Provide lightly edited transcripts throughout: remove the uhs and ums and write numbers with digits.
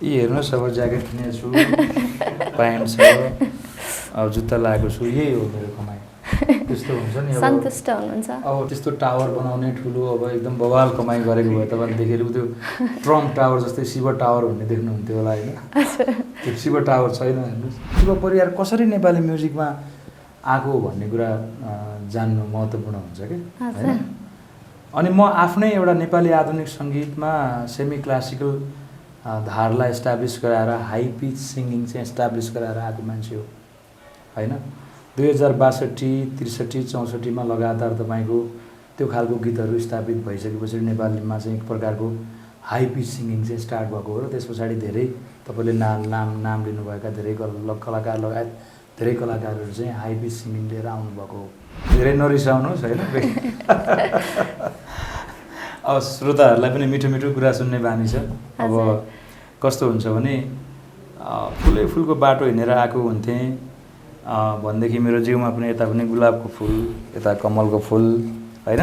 यी हेर्नुहोस् अब ज्याकेट किनेको छु, प्यान्ट छ, अब जुत्ता लगाएको छु, यही हो मेरो कमाइ। त्यस्तो हुन्छ नि, अब सन्तुष्ट हुनुहुन्छ? अब त्यस्तो टावर बनाउने ठुलो अब एकदम बवाल कमाइ गरेको भए तपाईँले देखेर त्यो ट्रम्प टावर जस्तै शिव टावर भन्ने देख्नुहुन्थ्यो होला होइन? त्यो शिव टावर छैन हेर्नुहोस्। शिव परियार कसरी नेपाली म्युजिकमा आएको भन्ने कुरा जान्नु महत्त्वपूर्ण हुन्छ कि होइन? अनि म आफ्नै एउटा नेपाली आधुनिक सङ्गीतमा सेमी क्लासिकल धारलाई इस्टाब्लिस गराएर हाई पिच सिङ्गिङ चाहिँ इस्टाब्लिस गराएर आएको मान्छे हो होइन? 2062, 63, 64मा लगातार तपाईँको त्यो खालको गीतहरू स्थापित भइसकेपछि नेपालीमा चाहिँ एक प्रकारको हाई पिच सिङ्गिङ चाहिँ स्टार्ट भएको हो र त्यस पछाडि धेरै तपाईँले नाम लिनुभएका धेरै कलाकार लगायत धेरै कलाकारहरू चाहिँ हाई पिच सिङ्गिङ लिएर आउनुभएको हो। धेरै नरिसाउनुहोस् होइन। अब श्रोताहरूलाई पनि मिठो मिठो कुरा सुन्ने बानी छ। अब कस्तो हुन्छ भने फुलै फुलको बाटो हिँडेर आएको हुन्थेँ भनेदेखि मेरो जिउमा पनि यता पनि गुलाबको फुल, यता कमलको फुल होइन,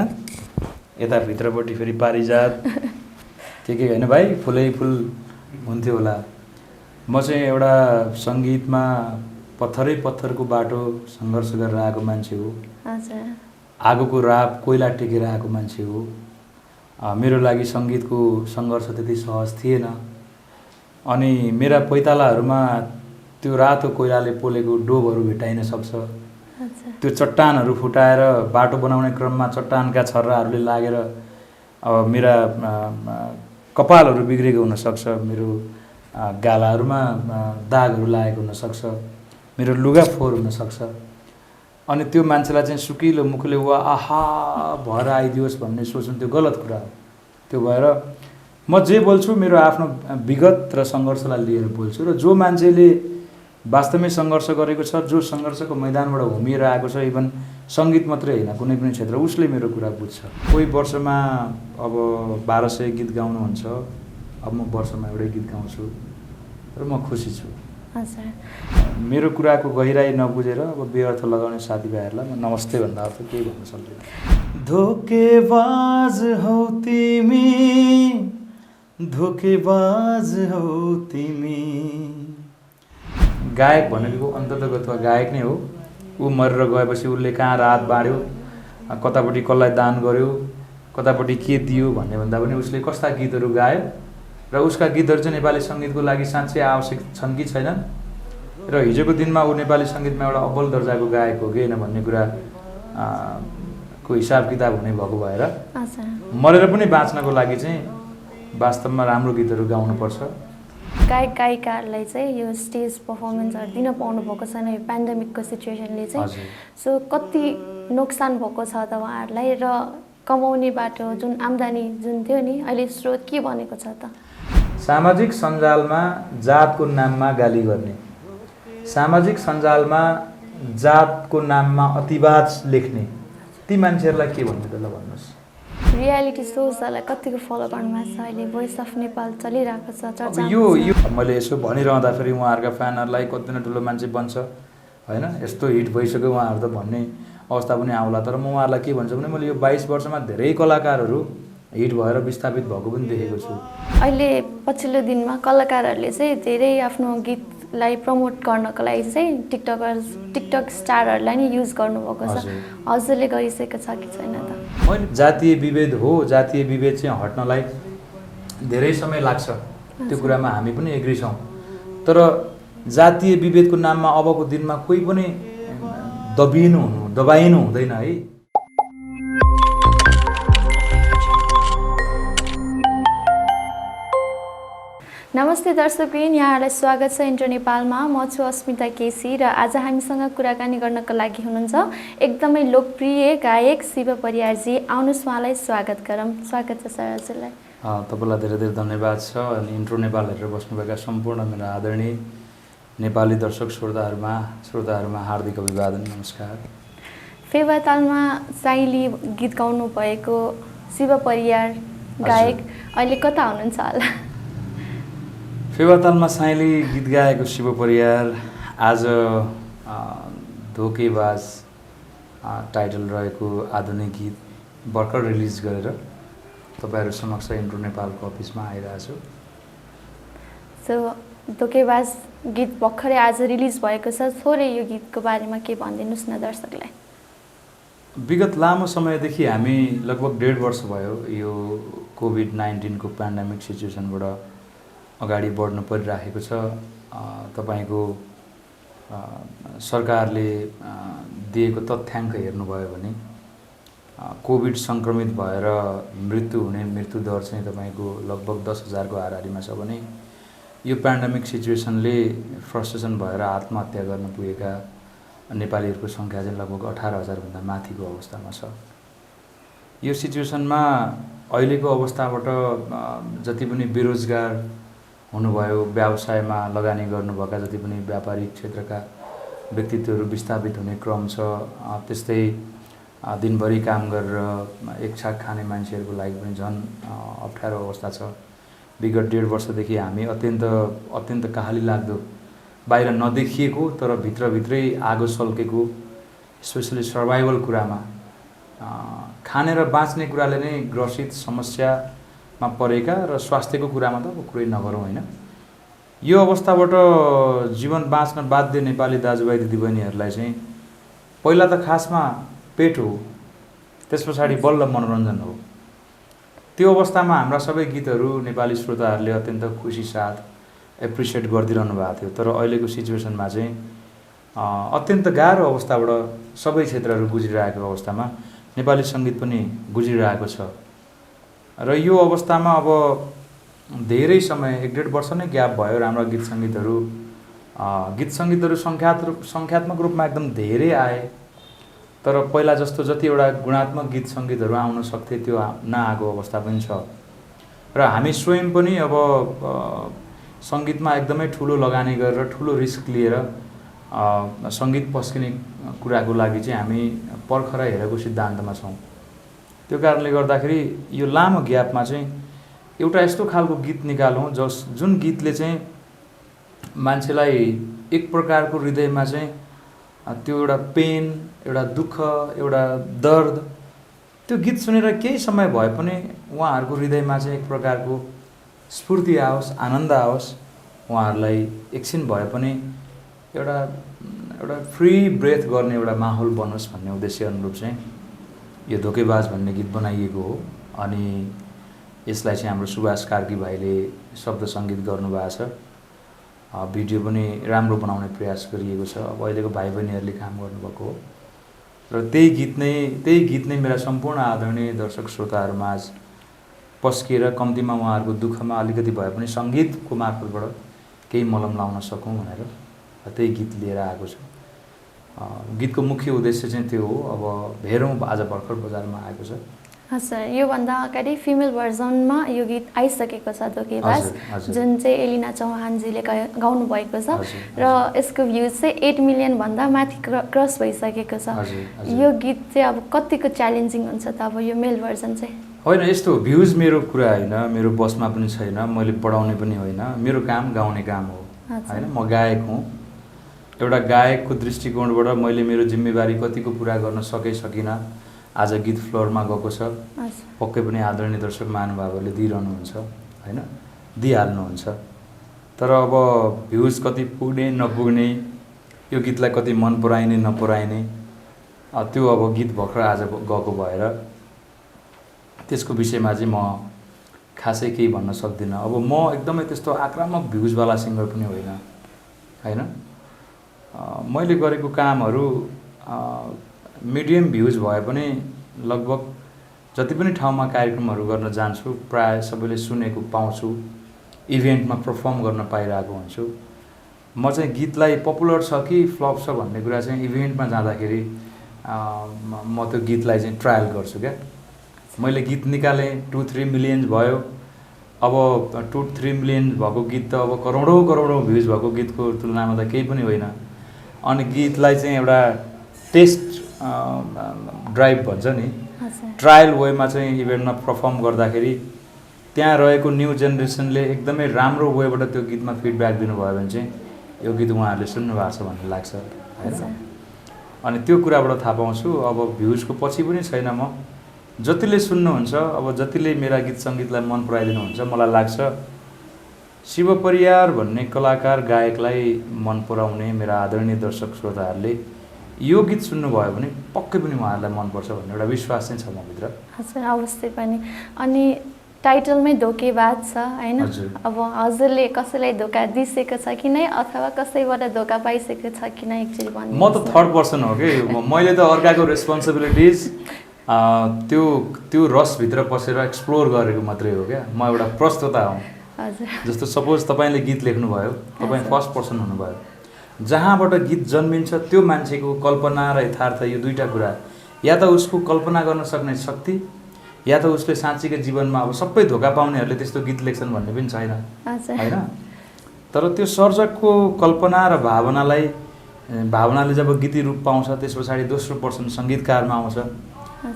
यता भित्रपट्टि फेरि पारिजात के होइन भाइ, फुलै फुल हुन्थ्यो होला। म चाहिँ एउटा सङ्गीतमा पत्थरै पत्थरको बाटो सङ्घर्ष गरेर आएको मान्छे हो। आगोको राप कोइला टेकेर आएको मान्छे हो। मेरो लागि सङ्गीतको सङ्घर्ष त्यति सहज थिएन। अनि मेरा पैतालाहरूमा त्यो रातो कोइलाले पोलेको डोबहरू भेटाइन सक्छ। त्यो चट्टानहरू फुटाएर बाटो बनाउने क्रममा चट्टानका छर्राहरूले लागेर अब मेरा कपालहरू बिग्रेको हुनसक्छ, मेरो गालाहरूमा दागहरू लागेको हुनसक्छ, मेरो लुगा फोहोर हुनसक्छ। अनि त्यो मान्छेलाई चाहिँ सुकिलो मुखले वा आहा भएर आइदियोस् भन्ने सोच्नु त्यो गलत कुरा हो। त्यो भएर म जे बोल्छु मेरो आफ्नो विगत र सङ्घर्षलाई लिएर बोल्छु र जो मान्छेले वास्तवमै सङ्घर्ष गरेको छ, जो सङ्घर्षको मैदानबाट घुमिएर आएको छ, इभन सङ्गीत मात्रै होइन कुनै पनि क्षेत्र, उसले मेरो कुरा बुझ्छ। कोही वर्षमा अब 1200 गीत गाउनुहुन्छ, अब म वर्षमा एउटै गीत गाउँछु र म खुसी छु। मेरो कुराको गहिराई नबुझेर अब बेअर्थ लगाउने साथीभाइहरूलाई म नमस्ते भन्दा अर्थ केही भन्न सक्दिनँ। धोकेबाज हौ तिमी, धोकेबाज हौ तिमी। गायक भनेको अन्ततगतवा गायक नै हो। ऊ मरेर गएपछि उसले कहाँ रात बाँड्यो, कतापट्टि कसलाई दान गर्यो, कतापट्टि के दियो भन्ने भन्दा पनि उसले कस्ता गीतहरू गायो र उसका गीतहरू चाहिँ नेपाली सङ्गीतको लागि साँच्चै आवश्यक छन् कि छैनन्, र हिजोको दिनमा ऊ नेपाली सङ्गीतमा एउटा अब्बल दर्जाको गायक हो कि होइन भन्ने कुरा को हिसाब किताब हुने भएको भएर मरेर पनि बाँच्नको लागि चाहिँ वास्तवमा राम्रो गीतहरू गाउनुपर्छ। गायक गायिकाहरूलाई चाहिँ यो स्टेज पर्फर्मेन्सहरू दिन पाउनु भएको छैन यो पेन्डेमिकको सिचुएसनले चाहिँ। सो कति नोक्सान भएको छ त उहाँहरूलाई, र कमाउने बाटो जुन आम्दानी जुन थियो नि अहिले स्रोत के बनेको छ त? सामाजिक सञ्जालमा जातको नाममा गाली गर्ने, सामाजिक सञ्जालमा जातको नाममा अतिवाद लेख्ने, ती मान्छेहरूलाई के भन्नु त ल भन्नुहोस्? रियालिटी सोजहरूलाई कतिको फलो गर्नुभएको छ अहिले? भोइस अफ नेपाल चलिरहेको छ चर्चा। यो मैले यसो भनिरहँदा फेरि उहाँहरूका फ्यानहरूलाई कतिजना ठुलो मान्छे बन्छ होइन, यस्तो हिट भइसक्यो उहाँहरू त भन्ने अवस्था पनि आउला। तर म उहाँहरूलाई के भन्छु भने मैले यो 22 वर्षमा धेरै कलाकारहरू हिट भएर विस्थापित भएको पनि देखेको छु। अहिले पछिल्लो दिनमा कलाकारहरूले चाहिँ धेरै आफ्नो गीतलाई प्रमोट गर्नको लागि चाहिँ टिकटक स्टारहरूलाई नि युज गर्नुभएको छ। हजुरले गरिसकेको छ कि छैन त? मैले जातीय विभेद हो, जातीय विभेद चाहिँ हट्नलाई धेरै समय लाग्छ, त्यो कुरामा हामी पनि एग्री छौँ। तर जातीय विभेदको नाममा अबको दिनमा कोही पनि दबाइनु हुँदैन है। नमस्ते दर्शकबिन, यहाँहरूलाई स्वागत छ इन्टर नेपालमा। म छु अस्मिता केसी र आज हामीसँग कुराकानी गर्नको लागि हुनुहुन्छ एकदमै लोकप्रिय गायक शिव परियारजी। आउनुहोस् उहाँलाई स्वागत गरौँ। स्वागत छ सर हजुरलाई। तपाईँलाई धेरै धेरै धन्यवाद छ। अनि इन्ट्रो नेपाल हेरेर बस्नुभएका सम्पूर्ण मेरो आदरणीय नेपाली दर्शक श्रोताहरूमा हार्दिक अभिवादन, नमस्कार। फेवातालमा साइली गीत गाउनु भएको शिव परियार गायक अहिले कता हुनुहुन्छ होला? फेवातालमा साइली गीत गाएको शिव परियार आज धोकेबाज टाइटल रहेको आधुनिक गीत भर्खर रिलिज गरेर तपाईँहरू समक्ष इन्ट्रो नेपालको अफिसमा आइरहेको छु। सो धोकेबाज गीत भर्खरै आज रिलिज भएको छ, थोरै यो गीतको बारेमा के भनिदिनुहोस् न दर्शकलाई। विगत लामो समयदेखि हामी लगभग 1.5 वर्ष भयो यो कोभिड-19 को पेन्डेमिक सिचुएसनबाट अगाडि बढ्नु परिराखेको छ। तपाईको सरकारले दिएको तथ्याङ्क हेर्नुभयो भने कोभिड सङ्क्रमित भएर मृत्यु हुने मृत्युदर चाहिँ तपाईको लगभग 10,000 को हाराहारीमा छ भने यो पेन्डेमिक सिचुएसनले फ्रस्ट्रेसन भएर आत्महत्या गर्न पुगेका नेपालीहरूको सङ्ख्या चाहिँ लगभग 18,000 भन्दा माथिको अवस्थामा छ। यो सिचुएसनमा अहिलेको अवस्थाबाट जति पनि बेरोजगार हुनुभयो, व्यवसायमा लगानी गर्नुभएका जति पनि व्यापारिक क्षेत्रका व्यक्तित्वहरू विस्थापित हुने क्रम छ। त्यस्तै दिनभरि काम गरेर एक छाक खाने मान्छेहरूको लागि पनि झन् अप्ठ्यारो अवस्था छ। विगत 1.5 वर्षदेखि हामी अत्यन्त कहाली लाग्दो बाहिर नदेखिएको तर भित्रभित्रै आगो सल्केको स्पेसली सर्भाइभल कुरामा खाने र बाँच्ने कुराले नै ग्रसित समस्यामा परेका र स्वास्थ्यको कुरामा त अब कुरै नगरौँ होइन। यो अवस्थाबाट जीवन बाँच्न बाध्य नेपाली दाजुभाइ दिदीबहिनीहरूलाई चाहिँ पहिला त खासमा पेट हो, त्यस पछाडि बल्ल मनोरञ्जन हो। त्यो अवस्थामा हाम्रा सबै गीतहरू नेपाली श्रोताहरूले अत्यन्त खुसी साथ एप्रिसिएट गरिदिरहनु भएको थियो। तर अहिलेको सिचुएसनमा चाहिँ अत्यन्त गाह्रो अवस्थाबाट सबै क्षेत्रहरू गुज्रिरहेको अवस्थामा नेपाली सङ्गीत पनि गुज्रिरहेको छ। र यो अवस्थामा अब धेरै समय 1.5 वर्ष नै ग्याप भयो। राम्रा गीत सङ्गीतहरू सङ्ख्यात्मक रूपमा एकदम धेरै आए, तर पहिला जस्तो जतिवटा गुणात्मक गीत सङ्गीतहरू आउन सक्थे त्यो नआएको अवस्था पनि छ। र हामी स्वयं पनि अब सङ्गीतमा एकदमै ठुलो लगानी गरेर ठुलो रिस्क लिएर सङ्गीत पस्किने कुराको लागि चाहिँ हामी पर्खर हेरेको सिद्धान्तमा छौँ। त्यो कारणले गर्दाखेरि यो लामो ग्यापमा चाहिँ एउटा यस्तो खालको गीत निकालौँ जुन गीतले चाहिँ मान्छेलाई एक प्रकारको हृदयमा चाहिँ त्यो एउटा पेन, एउटा दुःख, एउटा दर्द, त्यो गीत सुनेर केही समय भए पनि उहाँहरूको हृदयमा चाहिँ एक प्रकारको स्फूर्ति आओस्, आनन्द आओस्, उहाँहरूलाई एकछिन भए पनि एउटा फ्री ब्रेथ गर्ने एउटा माहौल बनोस् भन्ने उद्देश्य अनुरूप चाहिँ यो धोकेबाज भन्ने गीत बनाइएको हो। अनि यसलाई चाहिँ हाम्रो सुभाष कार्की भाइले शब्द सङ्गीत गर्नुभएको छ। भिडियो पनि राम्रो बनाउने प्रयास गरिएको छ। अब अहिलेको भाइ बहिनीहरूले काम गर्नुभएको हो र त्यही गीत नै मेरा सम्पूर्ण आदरणीय दर्शक श्रोताहरूमाझ पस्किएर कम्तीमा उहाँहरूको दुःखमा अलिकति भए पनि सङ्गीतको मार्फतबाट केही मलम लाउन सकौँ भनेर त्यही गीत लिएर आएको छु। गीतको मुख्य उद्देश्य चाहिँ त्यो हो। अब हेरौँ आज भर्खर बजारमा आएको छ। हजुर, योभन्दा अगाडि फिमेल भर्जनमा यो गीत आइसकेको छ धोकेबाज, जुन चाहिँ एलिना चौहानजीले गाउनु भएको छ र यसको भ्युज चाहिँ 8 मिलियन भन्दा माथि क्रस भइसकेको छ। यो गीत चाहिँ अब कतिको च्यालेन्जिङ हुन्छ त अब यो मेल भर्जन चाहिँ? होइन, यस्तो भ्युज मेरो कुरा होइन, मेरो बसमा पनि छैन, मैले बढाउने पनि होइन। मेरो काम गाउने काम हो होइन। म गायक हुँ। एउटा गायकको दृष्टिकोणबाट मैले मेरो जिम्मेवारी कतिको पुरा गर्न सकिनँ। आज गीत फ्लोरमा गएको छ, पक्कै पनि आदरणीय दर्शक महानुभावहरूले दिइरहनुहुन्छ होइन, दिइहाल्नुहुन्छ। तर अब भ्युज कति पुग्ने नपुग्ने, यो गीतलाई कति मन पराइने नपराइने, त्यो अब गीत भर्खर आज गएको भएर त्यसको विषयमा चाहिँ म खासै केही भन्न सक्दिनँ। अब म एकदमै त्यस्तो आक्रामक भ्युजवाला सिङ्गर पनि होइन। मैले गरेको कामहरू मिडियम भ्युज भए पनि लगभग जति पनि ठाउँमा कार्यक्रमहरू गर्न जान्छु प्राय सबैले सुनेको पाउँछु, इभेन्टमा पर्फर्म गर्न पाइरहेको हुन्छु। म चाहिँ गीतलाई पपुलर छ कि फ्लप छ भन्ने कुरा चाहिँ इभेन्टमा जाँदाखेरि म त्यो गीतलाई चाहिँ ट्रायल गर्छु क्या। मैले गीत निकालेँ, 2-3 मिलियन भयो। अब 2-3 मिलियन भएको गीत त अब करोडौँ भ्युज भएको गीतको तुलनामा त केही पनि होइन। अनि गीतलाई चाहिँ एउटा टेस्ट ड्राइभ भन्छ नि, ट्रायल वेमा चाहिँ इभेन्टमा पर्फर्म गर्दाखेरि त्यहाँ रहेको न्यू जेनेरेसनले एकदमै राम्रो वेबाट त्यो गीतमा फिडब्याक दिनुभयो भने चाहिँ यो गीत उहाँहरूले सुन्नुभएको छ भन्ने लाग्छ होइन। अनि त्यो कुराबाट थाहा पाउँछु। अब भ्युजको पछि पनि छैन म। जतिले सुन्नुहुन्छ, अब जतिले मेरा गीत सङ्गीतलाई मन पराइदिनुहुन्छ, मलाई लाग्छ शिव परियार भन्ने कलाकार गायकलाई मन पराउने मेरा आदरणीय दर्शक श्रोताहरूले यो गीत सुन्नुभयो भने पक्कै पनि उहाँहरूलाई मनपर्छ भन्ने एउटा विश्वास चाहिँ छ मभित्र। हजुर अवश्य पनि। अनि टाइटलमै धोकेबाज छ होइन? अब हजुरले कसैलाई धोका दिइसकेको छ कि नै अथवा कसैबाट धोका पाइसकेको छ कि नै एक्चुअली भन्नु? म त थर्ड पर्सन हो कि मैले त अर्काको रेस्पोन्सिबिलिटिज त्यो रसभित्र पसेर एक्सप्लोर गरेको मात्रै हो क्या। म एउटा प्रस्तोता हुँ। हजुर। जस्तो सपोज तपाईँले गीत लेख्नुभयो, तपाईँ फर्स्ट पर्सन हुनुभयो, जहाँबाट गीत जन्मिन्छ त्यो मान्छेको कल्पना र यथार्थ यो दुईवटा कुरा, या त उसको कल्पना गर्न सक्ने शक्ति या त उसले साँच्चीकै जीवनमा अब सबै धोका पाउनेहरूले त्यस्तो गीत लेख्छन् भन्ने पनि छैन होइन। तर त्यो सर्जकको कल्पना र भावनाले जब गीती रूप पाउँछ त्यस पछाडि दोस्रो पर्सन सङ्गीतकारमा आउँछ।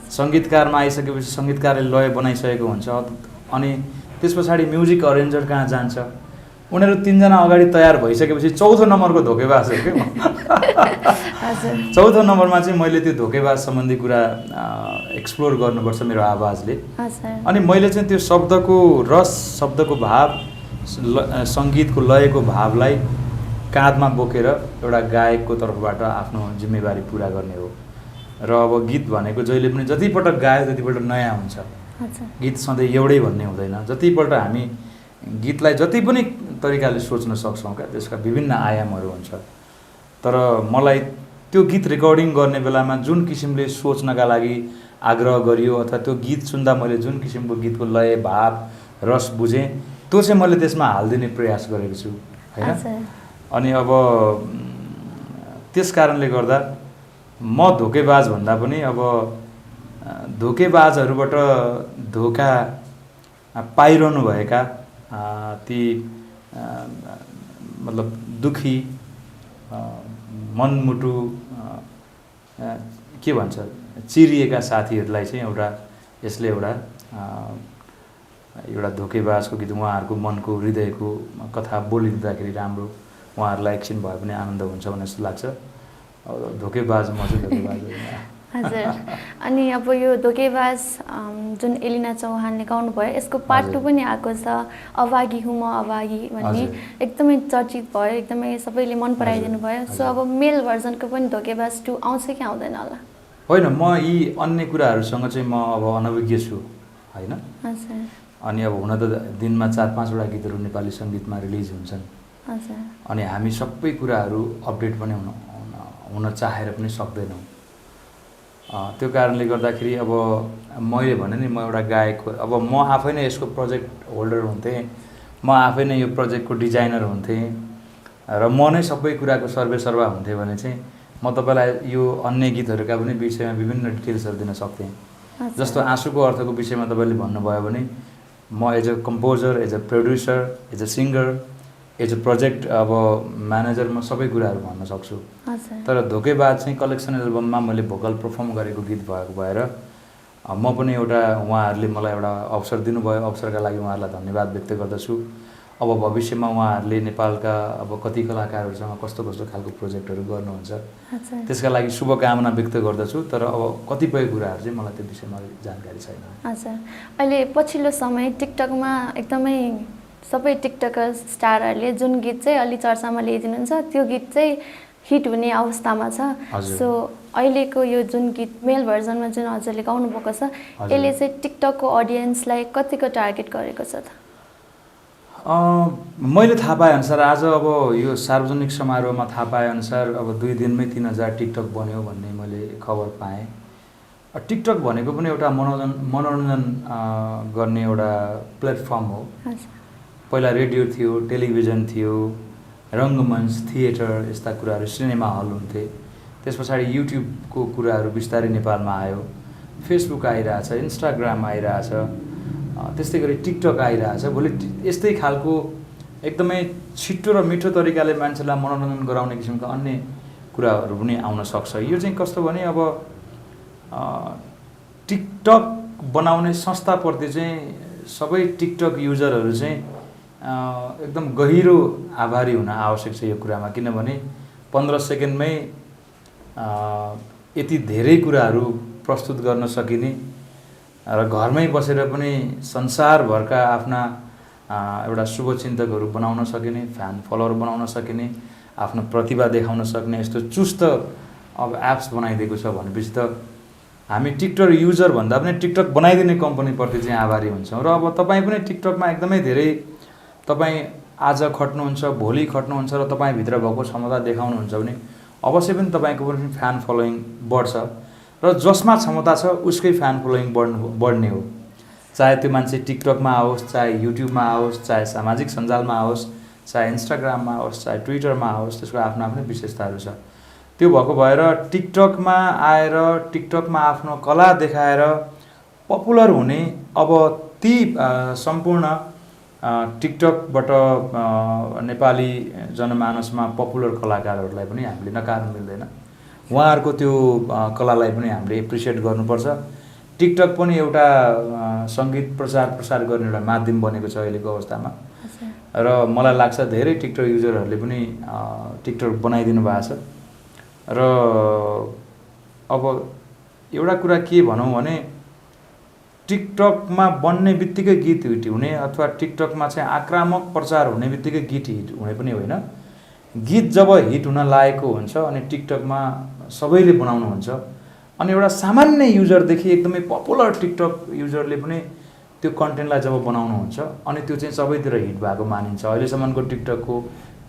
सङ्गीतकारमा आइसकेपछि सङ्गीतकारले लय बनाइसकेको हुन्छ अनि त्यस पछाडि म्युजिक अरेन्जर कहाँ जान्छ। उनीहरू तीनजना अगाडि तयार भइसकेपछि चौथो नम्बरको धोकेबाज हो क्या। चौथो नम्बरमा चाहिँ मैले त्यो धोकेबाज सम्बन्धी कुरा एक्सप्लोर गर्नुपर्छ मेरो आवाजले। अनि मैले चाहिँ त्यो शब्दको रस, शब्दको भाव, सङ्गीतको लयको भावलाई काँधमा बोकेर एउटा गायकको तर्फबाट आफ्नो जिम्मेवारी पुरा गर्ने हो। र अब गीत भनेको जहिले पनि जतिपटक गायो त्यतिपल्ट नयाँ हुन्छ। गीत सधैँ एउटै भन्ने हुँदैन। जतिपल्ट हामी गीतलाई जति पनि तरिकाले सोच्न सक्छौँ क्या, त्यसका विभिन्न आयामहरू हुन्छ। तर मलाई त्यो गीत रेकर्डिङ गर्ने बेलामा जुन किसिमले सोच्नका लागि आग्रह गरियो अथवा त्यो गीत सुन्दा मैले जुन किसिमको गीतको लय, भाव, रस बुझेँ त्यो चाहिँ मैले त्यसमा हालिदिने प्रयास गरेको छु होइन। अनि अब त्यस कारणले गर्दा म धोकेबाज भन्दा पनि अब धोकेबाजहरूबाट धोका पाइरहनु भएका ती मतलब दुखी मनमुटु के भन्छ चिरिएका साथीहरूलाई चाहिँ यसले एउटा धोकेबाजको गीत उहाँहरूको मनको हृदयको कथा बोलिदिँदाखेरि राम्रो उहाँहरूलाई एकछिन भए पनि आनन्द हुन्छ भन्ने जस्तो लाग्छ। धोकेबाज म चाहिँ धोकेबाज होइन। हजुर। अनि अब यो धोकेबाज जुन एलिना चौहानले गाउनुभयो यसको पार्ट 2 पनि आएको छ, अभागी हुँ म अभागी भन्ने एकदमै चर्चित भयो, एकदमै सबैले मन पराइदिनु भयो। सो अब मेल भर्जनको पनि धोकेबाज 2 आउँछ कि आउँदैन होला? होइन, म यी अन्य कुराहरूसँग चाहिँ म अब अनभिज्ञ छु होइन। अनि अब हुन त दिनमा 4-5 वटा गीतहरू नेपाली सङ्गीतमा रिलिज हुन्छन्। अनि हामी सबै कुराहरू अपडेट पनि हुन चाहेर पनि सक्दैनौँ। त्यो कारणले गर्दाखेरि अब मैले भने नि म एउटा गायकको अब म आफै नै यसको प्रोजेक्ट होल्डर हुन्थेँ, म आफै नै यो प्रोजेक्टको डिजाइनर हुन्थेँ र म नै सबै कुराको सर्वेसर्वा हुन्थेँ भने चाहिँ म तपाईँलाई यो अन्य गीतहरूका पनि विषयमा विभिन्न डिटेल्सहरू दिन सक्थेँ। जस्तो आँसुको अर्थको विषयमा तपाईँले भन्नुभयो भने म as a composer, as a producer, as a singer, as a project अब म्यानेजर म सबै कुराहरू भन्न सक्छु। तर धोकेबाज चाहिँ कलेक्सन एल्बममा मैले भोकल पर्फर्म गरेको गीत भएको भएर म पनि उहाँहरूले मलाई एउटा अवसर दिनुभयो, अवसरका लागि उहाँहरूलाई धन्यवाद व्यक्त गर्दछु। अब भविष्यमा उहाँहरूले नेपालका अब कति कलाकारहरूसँग कस्तो खालको प्रोजेक्टहरू गर्नुहुन्छ त्यसका लागि शुभकामना व्यक्त गर्दछु। तर अब कतिपय कुराहरू चाहिँ मलाई त्यो विषयमा जानकारी छैन। हजुर। अहिले पछिल्लो समय टिकटकमा एकदमै सबै टिकटकर स्टारहरूले जुन गीत चाहिँ अलि चर्चामा ल्याइदिनुहुन्छ त्यो गीत चाहिँ हिट हुने अवस्थामा छ। सो अहिलेको यो जुन गीत मेल भर्जनमा जुन हजुरले गाउनुभएको छ यसले चाहिँ टिकटकको अडियन्सलाई कतिको टार्गेट गरेको छ त? मैले थाहा पाएअनुसार आज अब यो सार्वजनिक समारोहमा थाहा पाएअनुसार अब 2 दिनमै 3000 टिकटक बन्यो भन्ने मैले खबर पाएँ। टिकटक भनेको पनि एउटा मनोरञ्जन गर्ने एउटा प्लेटफर्म हो। पहिला रेडियो थियो, टेलिभिजन थियो, रङ्गमञ्च, थिएटर यस्ता कुराहरू, सिनेमा हल हुन्थे। त्यस पछाडि युट्युबको कुराहरू बिस्तारै नेपालमा आयो, फेसबुक आइरहेछ, इन्स्टाग्राम आइरहेछ, त्यस्तै गरी टिकटक आइरहेछ। भोलि यस्तै खालको एकदमै छिटो र मिठो तरिकाले मान्छेलाई मनोरञ्जन गराउने किसिमका अन्य कुराहरू पनि आउन सक्छ। यो चाहिँ कस्तो भने अब टिकटक बनाउने संस्थाप्रति चाहिँ सबै टिकटक युजरहरू चाहिँ एकदम गहिरो आभारी हुन आवश्यक छ यो कुरामा। किनभने 15 सेकेन्डमै यति धेरै कुराहरू प्रस्तुत गर्न सकिने र घरमै बसेर पनि संसारभरका आफ्ना एउटा शुभचिन्तकहरू बनाउन सकिने, फ्यान फलोवर बनाउन सकिने, आफ्नो प्रतिभा देखाउन सक्ने यस्तो चुस्त अब एप्स बनाइदिएको छ भनेपछि त हामी टिकटक युजर भन्दा पनि टिकटक बनाइदिने कम्पनीप्रति चाहिँ आभारी हुन्छौँ। र अब तपाईँ पनि टिकटकमा एकदमै धेरै तपाईँ आज खट्नुहुन्छ, भोलि खट्नुहुन्छ र तपाईँभित्र भएको क्षमता देखाउनुहुन्छ भने अवश्य पनि तपाईँको पनि फ्यान फलोइङ बढ्छ र जसमा क्षमता छ उसकै फ्यान फलोइङ बढ्ने हो। चाहे त्यो मान्छे टिकटकमा आओस्, चाहे युट्युबमा आओस्, चाहे सामाजिक सञ्जालमा आओस्, चाहे इन्स्टाग्राममा आओस्, चाहे ट्विटरमा आओस्, त्यसको आफ्नो आफ्नो विशेषताहरू छ। त्यो भएको भएर टिकटकमा आएर टिकटकमा आफ्नो कला देखाएर पपुलर हुने अब ती सम्पूर्ण टिकटकबाट नेपाली जनमानसमा पपुलर कलाकारहरूलाई पनि हामीले नकार्नु मिल्दैन। उहाँहरूको त्यो कलालाई पनि हामीले एप्रिसिएट गर्नुपर्छ। टिकटक पनि एउटा सङ्गीत प्रसार गर्ने एउटा माध्यम बनेको छ अहिलेको अवस्थामा र मलाई लाग्छ धेरै टिकटक युजरहरूले पनि टिकटक बनाइदिनु भएको छ। र अब एउटा कुरा के भनौँ भने टिकटकमा बन्ने बित्तिकै गीत हिट हुने अथवा टिकटकमा चाहिँ आक्रामक प्रचार हुने बित्तिकै गीत हिट हुने पनि होइन। गीत जब हिट हुन लागेको हुन्छ अनि टिकटकमा सबैले बनाउनुहुन्छ अनि एउटा सामान्य युजरदेखि एकदमै पपुलर टिकटक युजरले पनि त्यो कन्टेन्टलाई जब बनाउनुहुन्छ अनि त्यो चाहिँ सबैतिर हिट भएको मानिन्छ। अहिलेसम्मको टिकटकको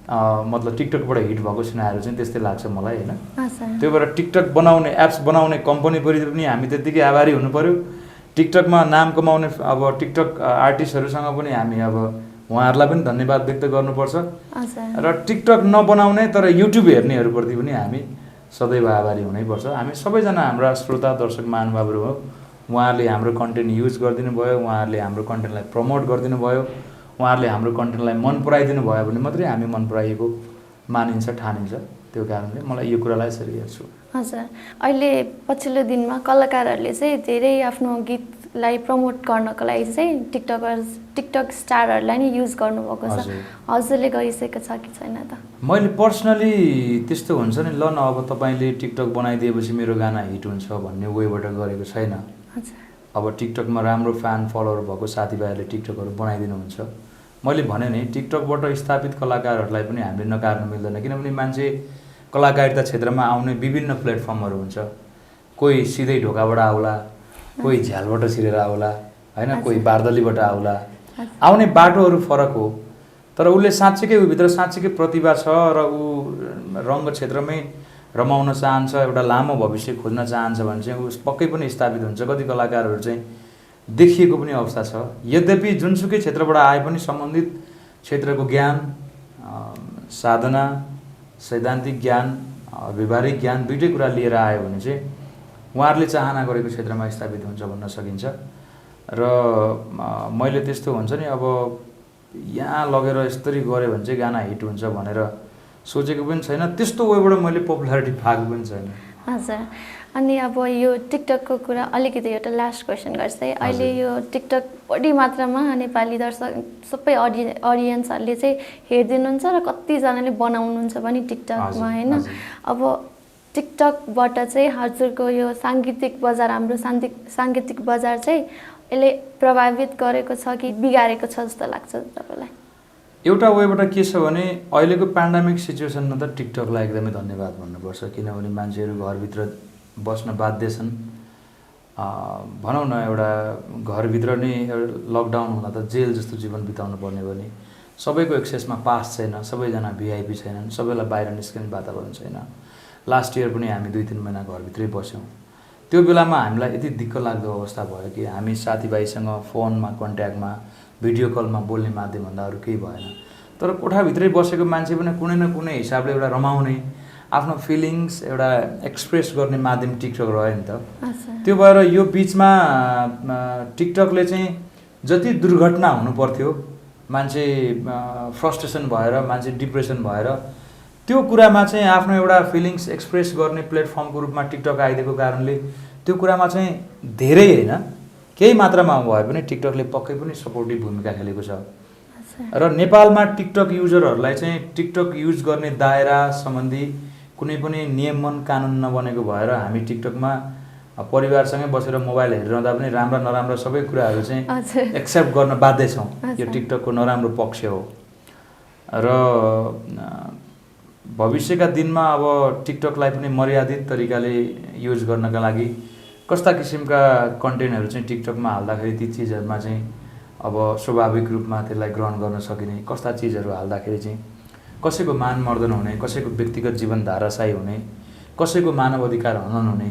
मतलब टिकटकबाट हिट भएको सिनाहरू चाहिँ त्यस्तै लाग्छ मलाई होइन। त्यो भएर टिकटक बनाउने एप्स बनाउने कम्पनीप्रति पनि हामी त्यत्तिकै आभारी हुनु पऱ्यो। टिकटकमा नाम कमाउने अब टिकटक आर्टिस्टहरूसँग पनि हामी अब उहाँहरूलाई पनि धन्यवाद व्यक्त गर्नुपर्छ र टिकटक नबनाउने तर युट्युब हेर्नेहरूप्रति पनि हामी सदैव आभारी हुनैपर्छ। हामी सबैजना हाम्रा श्रोता दर्शक महानुभावहरू हो, उहाँहरूले हाम्रो कन्टेन्ट युज गरिदिनु भयो, उहाँहरूले हाम्रो कन्टेन्टलाई प्रमोट गरिदिनु भयो, उहाँहरूले हाम्रो कन्टेन्टलाई मन पराइदिनु भयो भने मात्रै हामी मन पराइएको मानिन्छ ठानिन्छ। त्यो कारणले मलाई यो कुरालाई यसरी हेर्छु। हजुर, अहिले पछिल्लो दिनमा कलाकारहरूले चाहिँ धेरै आफ्नो गीतलाई प्रमोट गर्नको लागि चाहिँ टिकटक स्टारहरूलाई नै युज गर्नुभएको छ। हजुरले गरिसकेको छ कि छैन त? मैले पर्सनली त्यस्तो हुन्छ नि, ल न अब तपाईँले टिकटक बनाइदिएपछि मेरो गाना हिट हुन्छ भन्ने वेबाट गरेको छैन। अब टिकटकमा राम्रो फ्यान फलोवर भएको साथीभाइहरूले टिकटकहरू बनाइदिनुहुन्छ। मैले भने नि टिकटकबाट स्थापित कलाकारहरूलाई पनि हामीले नकार्नु मिल्दैन, किनभने मान्छे कलाकारिता क्षेत्रमा आउने विभिन्न प्लेटफर्महरू हुन्छ। कोही सिधै ढोकाबाट आउला, कोही झ्यालबाट छिरेर आउला होइन, कोही बार्दलीबाट आउला, आउने बाटोहरू फरक हो। तर उसले साँच्चीकै उभित्र साँच्चीकै प्रतिभा छ र ऊ रङ्ग क्षेत्रमै रमाउन चाहन्छ, एउटा लामो भविष्य खोज्न चाहन्छ भने चाहिँ उस पक्कै पनि स्थापित हुन्छ। कति कलाकारहरू चाहिँ देखिएको पनि अवस्था छ। यद्यपि जुनसुकै क्षेत्रबाट आए पनि सम्बन्धित क्षेत्रको ज्ञान, साधना, सैद्धान्तिक ज्ञान, व्यवहारिक ज्ञान दुइटै कुरा लिएर आयो भने चाहिँ उहाँहरूले चाहना गरेको क्षेत्रमा स्थापित हुन्छ भन्न सकिन्छ। र मैले त्यस्तो हुन्छ नि अब यहाँ लगेर यसरी गऱ्यो भने चाहिँ गाना हिट हुन्छ भनेर सोचेको पनि छैन, त्यस्तो वेबाट मैले पपुलारिटी पाएको पनि छैन। हजुर, अनि अब यो टिकटकको कुरा अलिकति एउटा लास्ट क्वेसन गर्छ है। अहिले यो टिकटक बढी मात्रामा नेपाली दर्शक सबै अडियन्सहरूले चाहिँ हेरिदिनुहुन्छ र कतिजनाले बनाउनुहुन्छ पनि टिकटकमा होइन। अब टिकटकबाट चाहिँ हजुरको यो साङ्गीतिक बजार, हाम्रो साङ्गीतिक बजार चाहिँ यसले प्रभावित गरेको छ कि बिगारेको छ जस्तो लाग्छ तपाईँलाई? एउटा वेबाट के छ भने अहिलेको पेन्डेमिक सिचुएसनमा त टिकटकलाई एकदमै धन्यवाद भन्नुपर्छ, किनभने मान्छेहरू घरभित्र बस्न बाध्य छन्। भनौँ न एउटा घरभित्र नै लकडाउन हुँदा त जेल जस्तो जीवन बिताउनु पर्ने भने सबैको एक्सेसमा पास छैन, सबैजना भिआइपी छैनन्, सबैलाई बाहिर निस्कने वातावरण छैन। लास्ट इयर पनि हामी 2-3 महिना घरभित्रै बस्यौँ। त्यो बेलामा हामीलाई यति दिक्क लाग्दो अवस्था भयो कि हामी साथीभाइसँग फोनमा कन्ट्याक्टमा भिडियो कलमा बोल्ने माध्यमभन्दा अरू केही भएन। तर कोठाभित्रै बसेको मान्छे पनि कुनै न कुनै हिसाबले एउटा रमाउने, आफ्नो फिलिङ्स एउटा एक्सप्रेस गर्ने माध्यम टिकटक रह्यो नि त। त्यो भएर यो बिचमा टिकटकले चाहिँ जति दुर्घटना हुनु पर्थ्यो, मान्छे फ्रस्ट्रेसन भएर, मान्छे डिप्रेसन भएर, त्यो कुरामा चाहिँ आफ्नो एउटा फिलिङ्स एक्सप्रेस गर्ने प्लेटफर्मको रूपमा टिकटक आइदिएको कारणले त्यो कुरामा चाहिँ धेरै होइन केही मात्रामा भए पनि टिकटकले पक्कै पनि सपोर्टिभ भूमिका खेलेको छ। र नेपालमा टिकटक युजरहरूलाई चाहिँ टिकटक युज गर्ने दायरा सम्बन्धी कुनै पनि नियमन कानुन नबनेको भएर हामी टिकटकमा परिवारसँगै बसेर मोबाइल हेरिरहँदा पनि राम्रा नराम्रा सबै कुराहरू चाहिँ हजुर एक्सेप्ट गर्न बाध्य छौँ। यो हजुर। टिकटकको नराम्रो पक्ष हो र भविष्यका दिनमा अब टिकटकलाई पनि मर्यादित तरिकाले युज गर्नका लागि कस्ता किसिमका कन्टेन्टहरू चाहिँ टिकटकमा हाल्दाखेरि ती चिजहरूमा चाहिँ अब स्वाभाविक रूपमा त्यसलाई ग्रहण गर्न सकिने, कस्ता चिजहरू हाल्दाखेरि चाहिँ कसैको मान मर्दन हुने, कसैको व्यक्तिगत जीवन धाराशायी हुने, कसैको मानव अधिकार हनन हुने,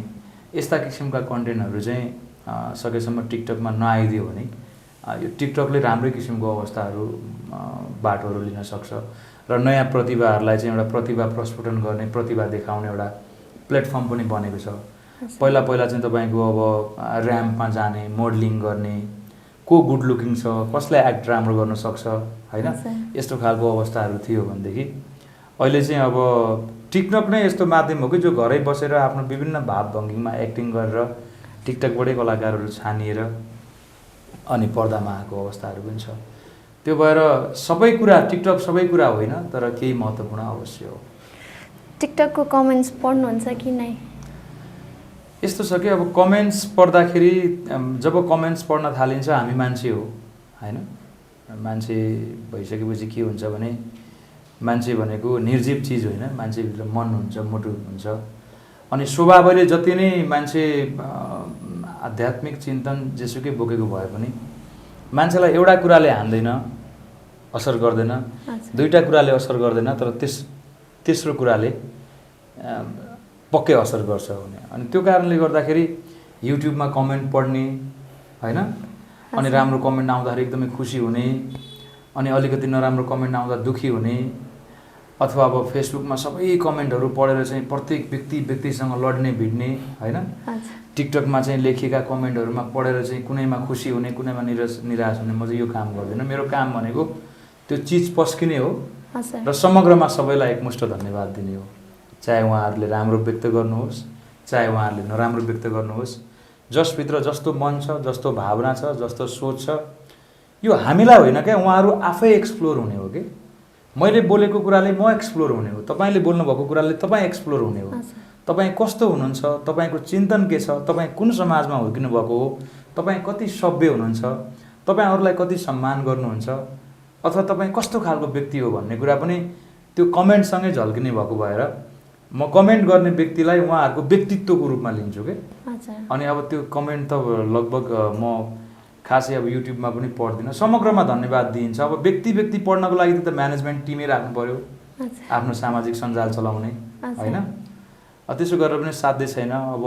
यस्ता किसिमका कन्टेन्टहरू चाहिँ सकेसम्म टिकटकमा नआइदियो भने यो टिकटकले राम्रै किसिमको अवस्थाहरू बाटोहरू लिन सक्छ र नयाँ प्रतिभाहरूलाई चाहिँ एउटा प्रतिभा प्रस्फुटन गर्ने, प्रतिभा देखाउने एउटा प्लेटफर्म पनि बनेको छ। पहिला चाहिँ तपाईँको अब ऱ्याम्पमा जाने, मोडलिङ गर्ने, को गुड लुकिङ छ, कसलाई एक्ट राम्रो गर्न सक्छ होइन, यस्तो खालको अवस्थाहरू थियो भनेदेखि अहिले चाहिँ अब टिकटक नै यस्तो माध्यम हो कि जो घरै बसेर आफ्नो विभिन्न भावभङ्गीमा एक्टिङ गरेर टिकटकबाटै कलाकारहरू छानिएर अनि पर्दामा आएको अवस्थाहरू पनि छ। त्यो भएर सबै कुरा टिकटक सबै कुरा होइन, तर केही महत्त्वपूर्ण अवश्य हो। टिकटकको कमेन्ट्स पढ्नुहुन्छ कि नै? यस्तो छ कि अब कमेन्ट्स पढ्दाखेरि जब कमेन्ट्स पढ्न थालिन्छ हामी मान्छे हो होइन, मान्छे भइसकेपछि के हुन्छ भने मान्छे भनेको निर्जीव चिज होइन, मान्छेभित्र मन हुन्छ, मुटु हुन्छ अनि स्वभावले जति नै मान्छे आध्यात्मिक चिन्तन जेसुकै बोकेको भए पनि मान्छेलाई एउटा कुराले हान्दैन, असर गर्दैन, दुईटा कुराले असर गर्दैन, तर तेस्रो कुराले पक्कै असर गर्छ भने। अनि त्यो कारणले गर्दाखेरि युट्युबमा कमेन्ट पढ्ने होइन, अनि राम्रो कमेन्ट आउँदाखेरि एकदमै खुसी हुने, अनि अलिकति नराम्रो कमेन्ट आउँदा दुःखी हुने, अथवा अब फेसबुकमा सबै कमेन्टहरू पढेर चाहिँ प्रत्येक व्यक्तिसँग लड्ने भिड्ने होइन, टिकटकमा चाहिँ लेखिएका कमेन्टहरूमा पढेर चाहिँ कुनैमा खुसी हुने, कुनैमा निराश हुने। म चाहिँ यो काम गर्दिनँ, मेरो काम भनेको त्यो चिज पस्किने हो र समग्रमा सबैलाई एकमुष्ट धन्यवाद दिने हो। चाहे उहाँहरूले राम्रो व्यक्त गर्नुहोस्, चाहे उहाँहरूले नराम्रो व्यक्त गर्नुहोस्, जसभित्र जस्तो मन छ, जस्तो भावना छ, जस्तो सोच छ, यो हामीलाई होइन क्या, उहाँहरू आफै एक्सप्लोर हुने हो कि। मैले बोलेको कुराले म एक्सप्लोर हुने हो, तपाईँले बोल्नुभएको कुराले तपाईँ एक्सप्लोर हुने हो। तपाईँ कस्तो हुनुहुन्छ, तपाईँको चिन्तन के छ, तपाईँ कुन समाजमा हुर्किनु भएको हो, तपाईँ कति सभ्य हुनुहुन्छ, तपाईँ अरूलाई कति सम्मान गर्नुहुन्छ, अथवा तपाईँ कस्तो खालको व्यक्ति हो भन्ने कुरा पनि त्यो कमेन्टसँगै झल्किने भएको भएर म कमेन्ट गर्ने व्यक्तिलाई उहाँहरूको व्यक्तित्वको रूपमा लिन्छु कि। अनि अब त्यो कमेन्ट त लगभग म खासै अब युट्युबमा पनि पढ्दिनँ, समग्रमा धन्यवाद दिइन्छ। अब व्यक्ति पढ्नको लागि त म्यानेजमेन्ट टिमै राख्नु पऱ्यो, आफ्नो सामाजिक सञ्जाल चलाउने होइन, त्यसो गरेर पनि साध्य छैन। अब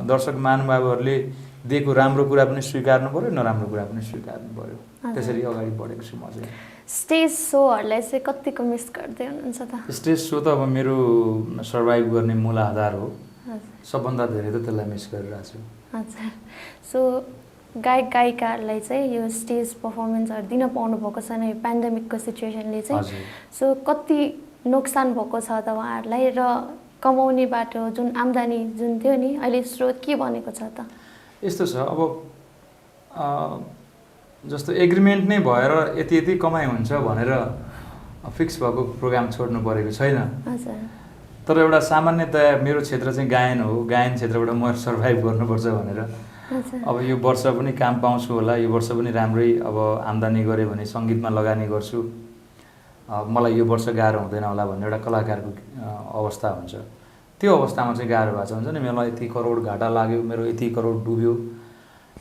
दर्शक महानुभावहरूले दिएको राम्रो कुरा पनि स्वीकार्नु पऱ्यो, नराम्रो कुरा पनि स्वीकार्नु पऱ्यो, त्यसरी अगाडि बढेको छु म चाहिँ। स्टेज सोहरूलाई चाहिँ कतिको मिस गर्दै हुनुहुन्छ त? स्टेज सो त अब मेरो सर्भाइभ गर्ने मूल आधार हो, सबभन्दा धेरै त त्यसलाई मिस गरिरहेको छु। हजुर। सो गायक गायिकाहरूलाई चाहिँ यो स्टेज पर्फर्मेन्सहरू दिन पाउनु भएको छैन यो पेन्डेमिकको सिचुएसनले चाहिँ, सो कति नोक्सान भएको छ त उहाँहरूलाई, र कमाउने बाटो जुन आम्दानी जुन थियो नि अहिले स्रोत के बनेको छ त? यस्तो छ अब जस्तो एग्रिमेन्ट नै भएर यति कमाइ हुन्छ भनेर फिक्स भएको प्रोग्राम छोड्नु परेको छैन। तर एउटा सामान्यतया मेरो क्षेत्र चाहिँ गायन हो, गायन क्षेत्रबाट म सर्भाइभ गर्नुपर्छ भनेर अब यो वर्ष पनि काम पाउँछु होला, यो वर्ष पनि राम्रै अब आम्दानी गरेँ भने सङ्गीतमा लगानी गर्छु, मलाई यो वर्ष गाह्रो हुँदैन होला भन्ने एउटा कलाकारको अवस्था हुन्छ। त्यो अवस्थामा चाहिँ गाह्रो भएको छ, हुन्छ नि मलाई यति करोड घाटा लाग्यो, मेरो यति करोड डुब्यो।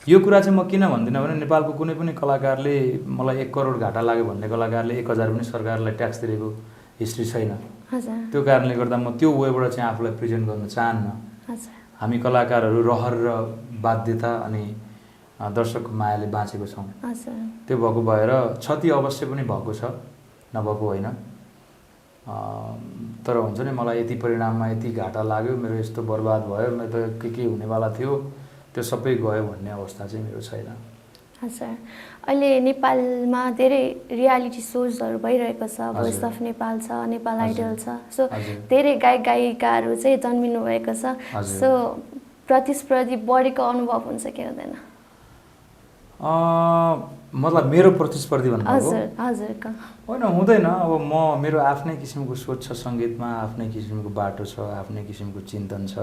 यो कुरा चाहिँ म किन भन्दिनँ भने नेपालको कुनै पनि कलाकारले मलाई 1 करोड घाटा लाग्यो भन्ने कलाकारले 1000 पनि सरकारलाई ट्याक्स तिरेको हिस्ट्री छैन। त्यो कारणले गर्दा म त्यो वेबाट चाहिँ आफूलाई प्रेजेन्ट गर्न चाहन्न। हामी कलाकारहरू रहर र बाध्यता अनि दर्शकको मायाले बाँचेको छौँ। त्यो भएको भएर क्षति अवश्य पनि भएको छ, नभएको होइन, तर हुन्छ नि मलाई यति परिणाममा यति घाटा लाग्यो, मेरो यस्तो बर्बाद भयो, मेरो त के हुनेवाला थियो, त्यो सबै गयो भन्ने अवस्था चाहिँ मेरो छैन। हजुर। अहिले नेपालमा धेरै रियालिटी सोजहरू भइरहेको छ, भोइस अफ नेपाल छ, नेपाल आइडल छ, सो धेरै गायक गायिकाहरू चाहिँ जन्मिनु भएको छ, सो प्रतिस्पर्धी बढेको अनुभव हुन्छ कि हुँदैन? मतलब मेरो प्रतिस्पर्धी भन्नुभएको? हजुरको होइन, हुँदैन। अब मेरो आफ्नै किसिमको सोच छ, सङ्गीतमा आफ्नै किसिमको बाटो छ, आफ्नै किसिमको चिन्तन छ,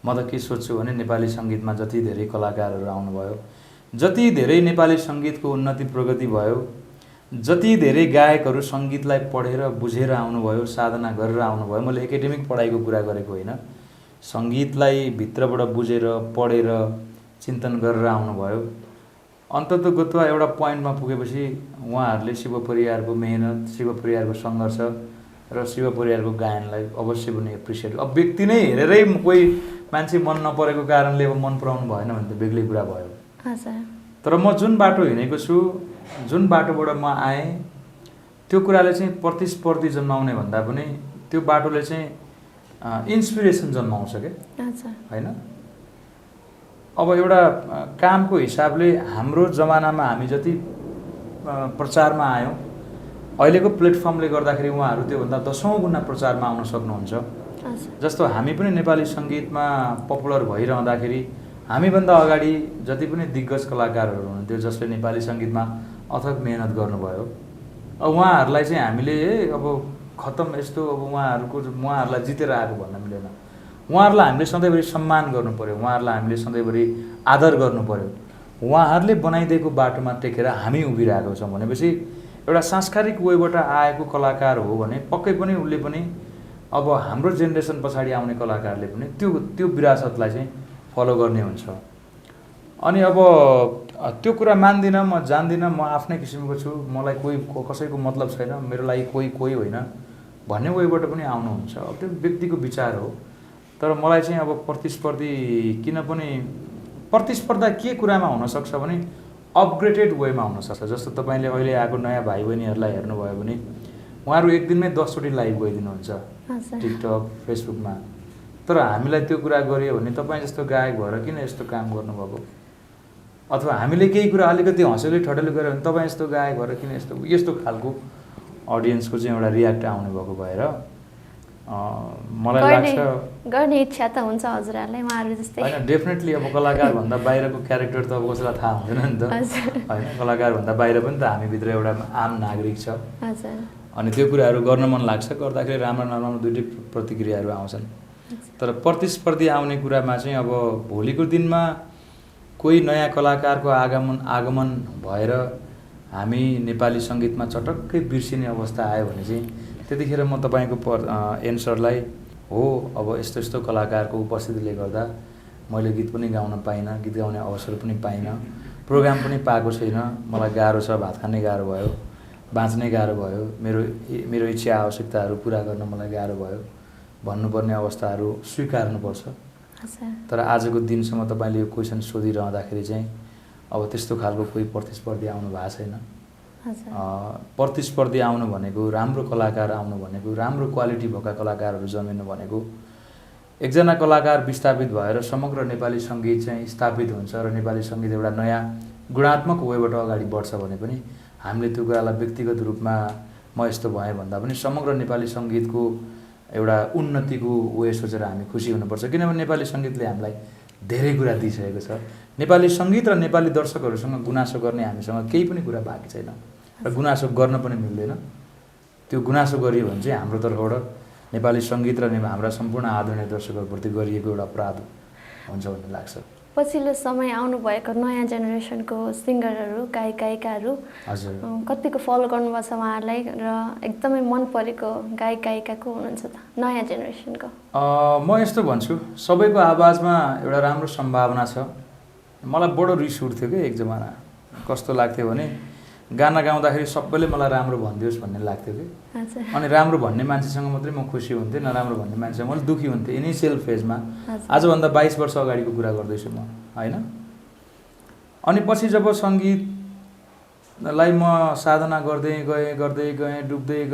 म त के सोच्छु भने नेपाली सङ्गीतमा जति धेरै कलाकारहरू आउनुभयो, जति धेरै नेपाली सङ्गीतको उन्नति प्रगति भयो, जति धेरै गायकहरू सङ्गीतलाई पढेर बुझेर आउनुभयो, साधना गरेर आउनुभयो। मैले एकाडेमिक पढाइको कुरा गरेको होइन, सङ्गीतलाई भित्रबाट बुझेर पढेर चिन्तन गरेर आउनुभयो। अन्ततोगत्वा एउटा पोइन्टमा पुगेपछि उहाँहरूले शिव परिवारको मेहनत, शिव परिवारको सङ्घर्ष र शिव परिवारको गायनलाई अवश्य पनि एप्रिसिएट। अब व्यक्ति नै हेरेरै कोही मान्छे मन नपरेको कारणले अब मन पराउनु भएन भने त बेग्लै कुरा भयो। तर म जुन बाटो हिँडेको छु, जुन बाटोबाट म आएँ, त्यो कुराले चाहिँ प्रतिस्पर्धी जन्माउने भन्दा पनि त्यो बाटोले चाहिँ इन्सपिरेसन जन्माउँछ क्या, होइन? अब एउटा कामको हिसाबले हाम्रो जमानामा हामी जति प्रचारमा आयौँ, अहिलेको प्लेटफर्मले गर्दाखेरि उहाँहरू त्योभन्दा 10औँ गुणा प्रचारमा आउन सक्नुहुन्छ। जस्तो हामी पनि नेपाली सङ्गीतमा पपुलर भइरहँदाखेरि हामीभन्दा अगाडि जति पनि दिग्गज कलाकारहरू हुनुहुन्थ्यो जसले नेपाली सङ्गीतमा अथक मेहनत गर्नुभयो, अब उहाँहरूलाई चाहिँ हामीले अब खतम यस्तो अब उहाँहरूलाई जितेर आएको भन्न मिलेन। उहाँहरूलाई हामीले सधैँभरि सम्मान गर्नु पऱ्यो, उहाँहरूलाई हामीले सधैँभरि आदर गर्नु पऱ्यो। उहाँहरूले बनाइदिएको बाटोमा टेकेर हामी उभिरहेको छौँ भनेपछि एउटा सांस्कृतिक वेबाट आएको कलाकार हो भने पक्कै पनि उसले पनि अब हाम्रो जेनेरेसन पछाडि आउने कलाकारले पनि त्यो विरासतलाई चाहिँ फलो गर्ने हुन्छ। अनि अब त्यो कुरा मान्दिनँ, म जान्दिनँ, म आफ्नै किसिमको छु, मलाई कसैको मतलब छैन, मेरो लागि कोही होइन भन्ने वेबाट पनि आउनुहुन्छ। अब त्यो व्यक्तिको विचार हो। तर मलाई चाहिँ अब प्रतिस्पर्धा के कुरामा हुनसक्छ भने अपग्रेडेड वेमा हुनसक्छ। जस्तो तपाईँले अहिले आएको नयाँ भाइ बहिनीहरूलाई हेर्नुभयो भने उहाँहरू एक दिनमै 10 चोटि लाइभ गइदिनुहुन्छ टिकटक, फेसबुकमा। तर हामीलाई त्यो कुरा गरियो भने तपाईँ जस्तो गायक भएर किन यस्तो काम गर्नुभएको, अथवा हामीले केही कुरा अलिकति हँस्यले ठट्यले गऱ्यो भने तपाईँ यस्तो गायक भएर किन यस्तो खालको अडियन्सको चाहिँ एउटा रियाक्ट आउने भएको भएर मलाई लाग्छ गर्ने इच्छा त हुन्छ हजुरहरूलाई उहाँहरू जस्तै। होइन, डेफिनेटली अब कलाकारभन्दा बाहिरको क्यारेक्टर त अब कसैलाई थाहा हुँदैन नि त, होइन? कलाकारभन्दा बाहिर पनि त हामीभित्र एउटा आम नागरिक छ। अनि त्यो कुराहरू गर्न मन लाग्छ, गर्दाखेरि राम्रो नराम्रो दुइटै प्रतिक्रियाहरू आउँछन्। तर प्रतिस्पर्धी आउने कुरामा चाहिँ अब भोलिको दिनमा कोही नयाँ कलाकारको आगमन भएर हामी नेपाली सङ्गीतमा चटक्कै बिर्सिने अवस्था आयो भने चाहिँ त्यतिखेर म तपाईँको एन्सरलाई हो अब यस्तो कलाकारको उपस्थितिले गर्दा मैले गीत पनि गाउन पाइनँ, गीत गाउने अवसर पनि पाइनँ, प्रोग्राम पनि पाएको छैन, मलाई गाह्रो छ, भात खाने गाह्रो भयो, बाँच्ने गाह्रो भयो, मेरो इच्छा आवश्यकताहरू पुरा गर्न मलाई गाह्रो भयो भन्नुपर्ने अवस्थाहरू स्वीकार्नुपर्छ। तर आजको दिनसम्म तपाईँले यो क्वेसन सोधिरहँदाखेरि चाहिँ अब त्यस्तो खालको कोही प्रतिस्पर्धी आउनु भएको छैन। प्रतिस्पर्धी आउनु भनेको, राम्रो कलाकार आउनु भनेको, राम्रो क्वालिटी भएका कलाकारहरू जन्मिनु भनेको, एकजना कलाकार विस्थापित भएर समग्र नेपाली सङ्गीत चाहिँ स्थापित हुन्छ र नेपाली सङ्गीत एउटा नयाँ गुणात्मक वेबाट अगाडि बढ्छ भने पनि हामीले त्यो कुरालाई व्यक्तिगत रूपमा म यस्तो भएँ भन्दा पनि समग्र नेपाली सङ्गीतको एउटा उन्नतिको वे सोचेर हामी खुसी हुनुपर्छ। किनभने नेपाली सङ्गीतले हामीलाई धेरै कुरा दिइसकेको छ। नेपाली सङ्गीत र नेपाली दर्शकहरूसँग गुनासो गर्ने हामीसँग केही पनि कुरा बाँकी छैन र गुनासो गर्न पनि मिल्दैन। त्यो गुनासो गरियो भने चाहिँ हाम्रो तर्फबाट नेपाली सङ्गीत र हाम्रा सम्पूर्ण आदरणीय दर्शकहरूप्रति गरिएको एउटा अपराध हुन्छ भन्ने लाग्छ। पछिल्लो समय आउनुभएको नयाँ जेनेरेसनको सिङ्गरहरू, गायिकाहरू कतिको फलो गर्नुभएको छ उहाँहरूलाई र एकदमै मन परेको गायिका को हुनुहुन्छ त नयाँ जेनेरेसनको? म यस्तो भन्छु, सबैको आवाजमा एउटा राम्रो सम्भावना छ। मलाई बडो रिस उठ्थ्यो कि एक जमाना, कस्तो लाग्थ्यो भने गाना गाउँदाखेरि सबैले मलाई राम्रो भनिदियोस् भन्ने लाग्थ्यो कि। अनि राम्रो भन्ने मान्छेसँग मात्रै म खुसी हुन्थेँ, नराम्रो भन्ने मान्छेसँग मैले दुःखी हुन्थेँ इनिसियल फेजमा। आजभन्दा 22 वर्ष अगाडिको कुरा गर्दैछु म, होइन? अनि पछि जब सङ्गीतलाई म साधना गर्दै गएँ, डुब्दै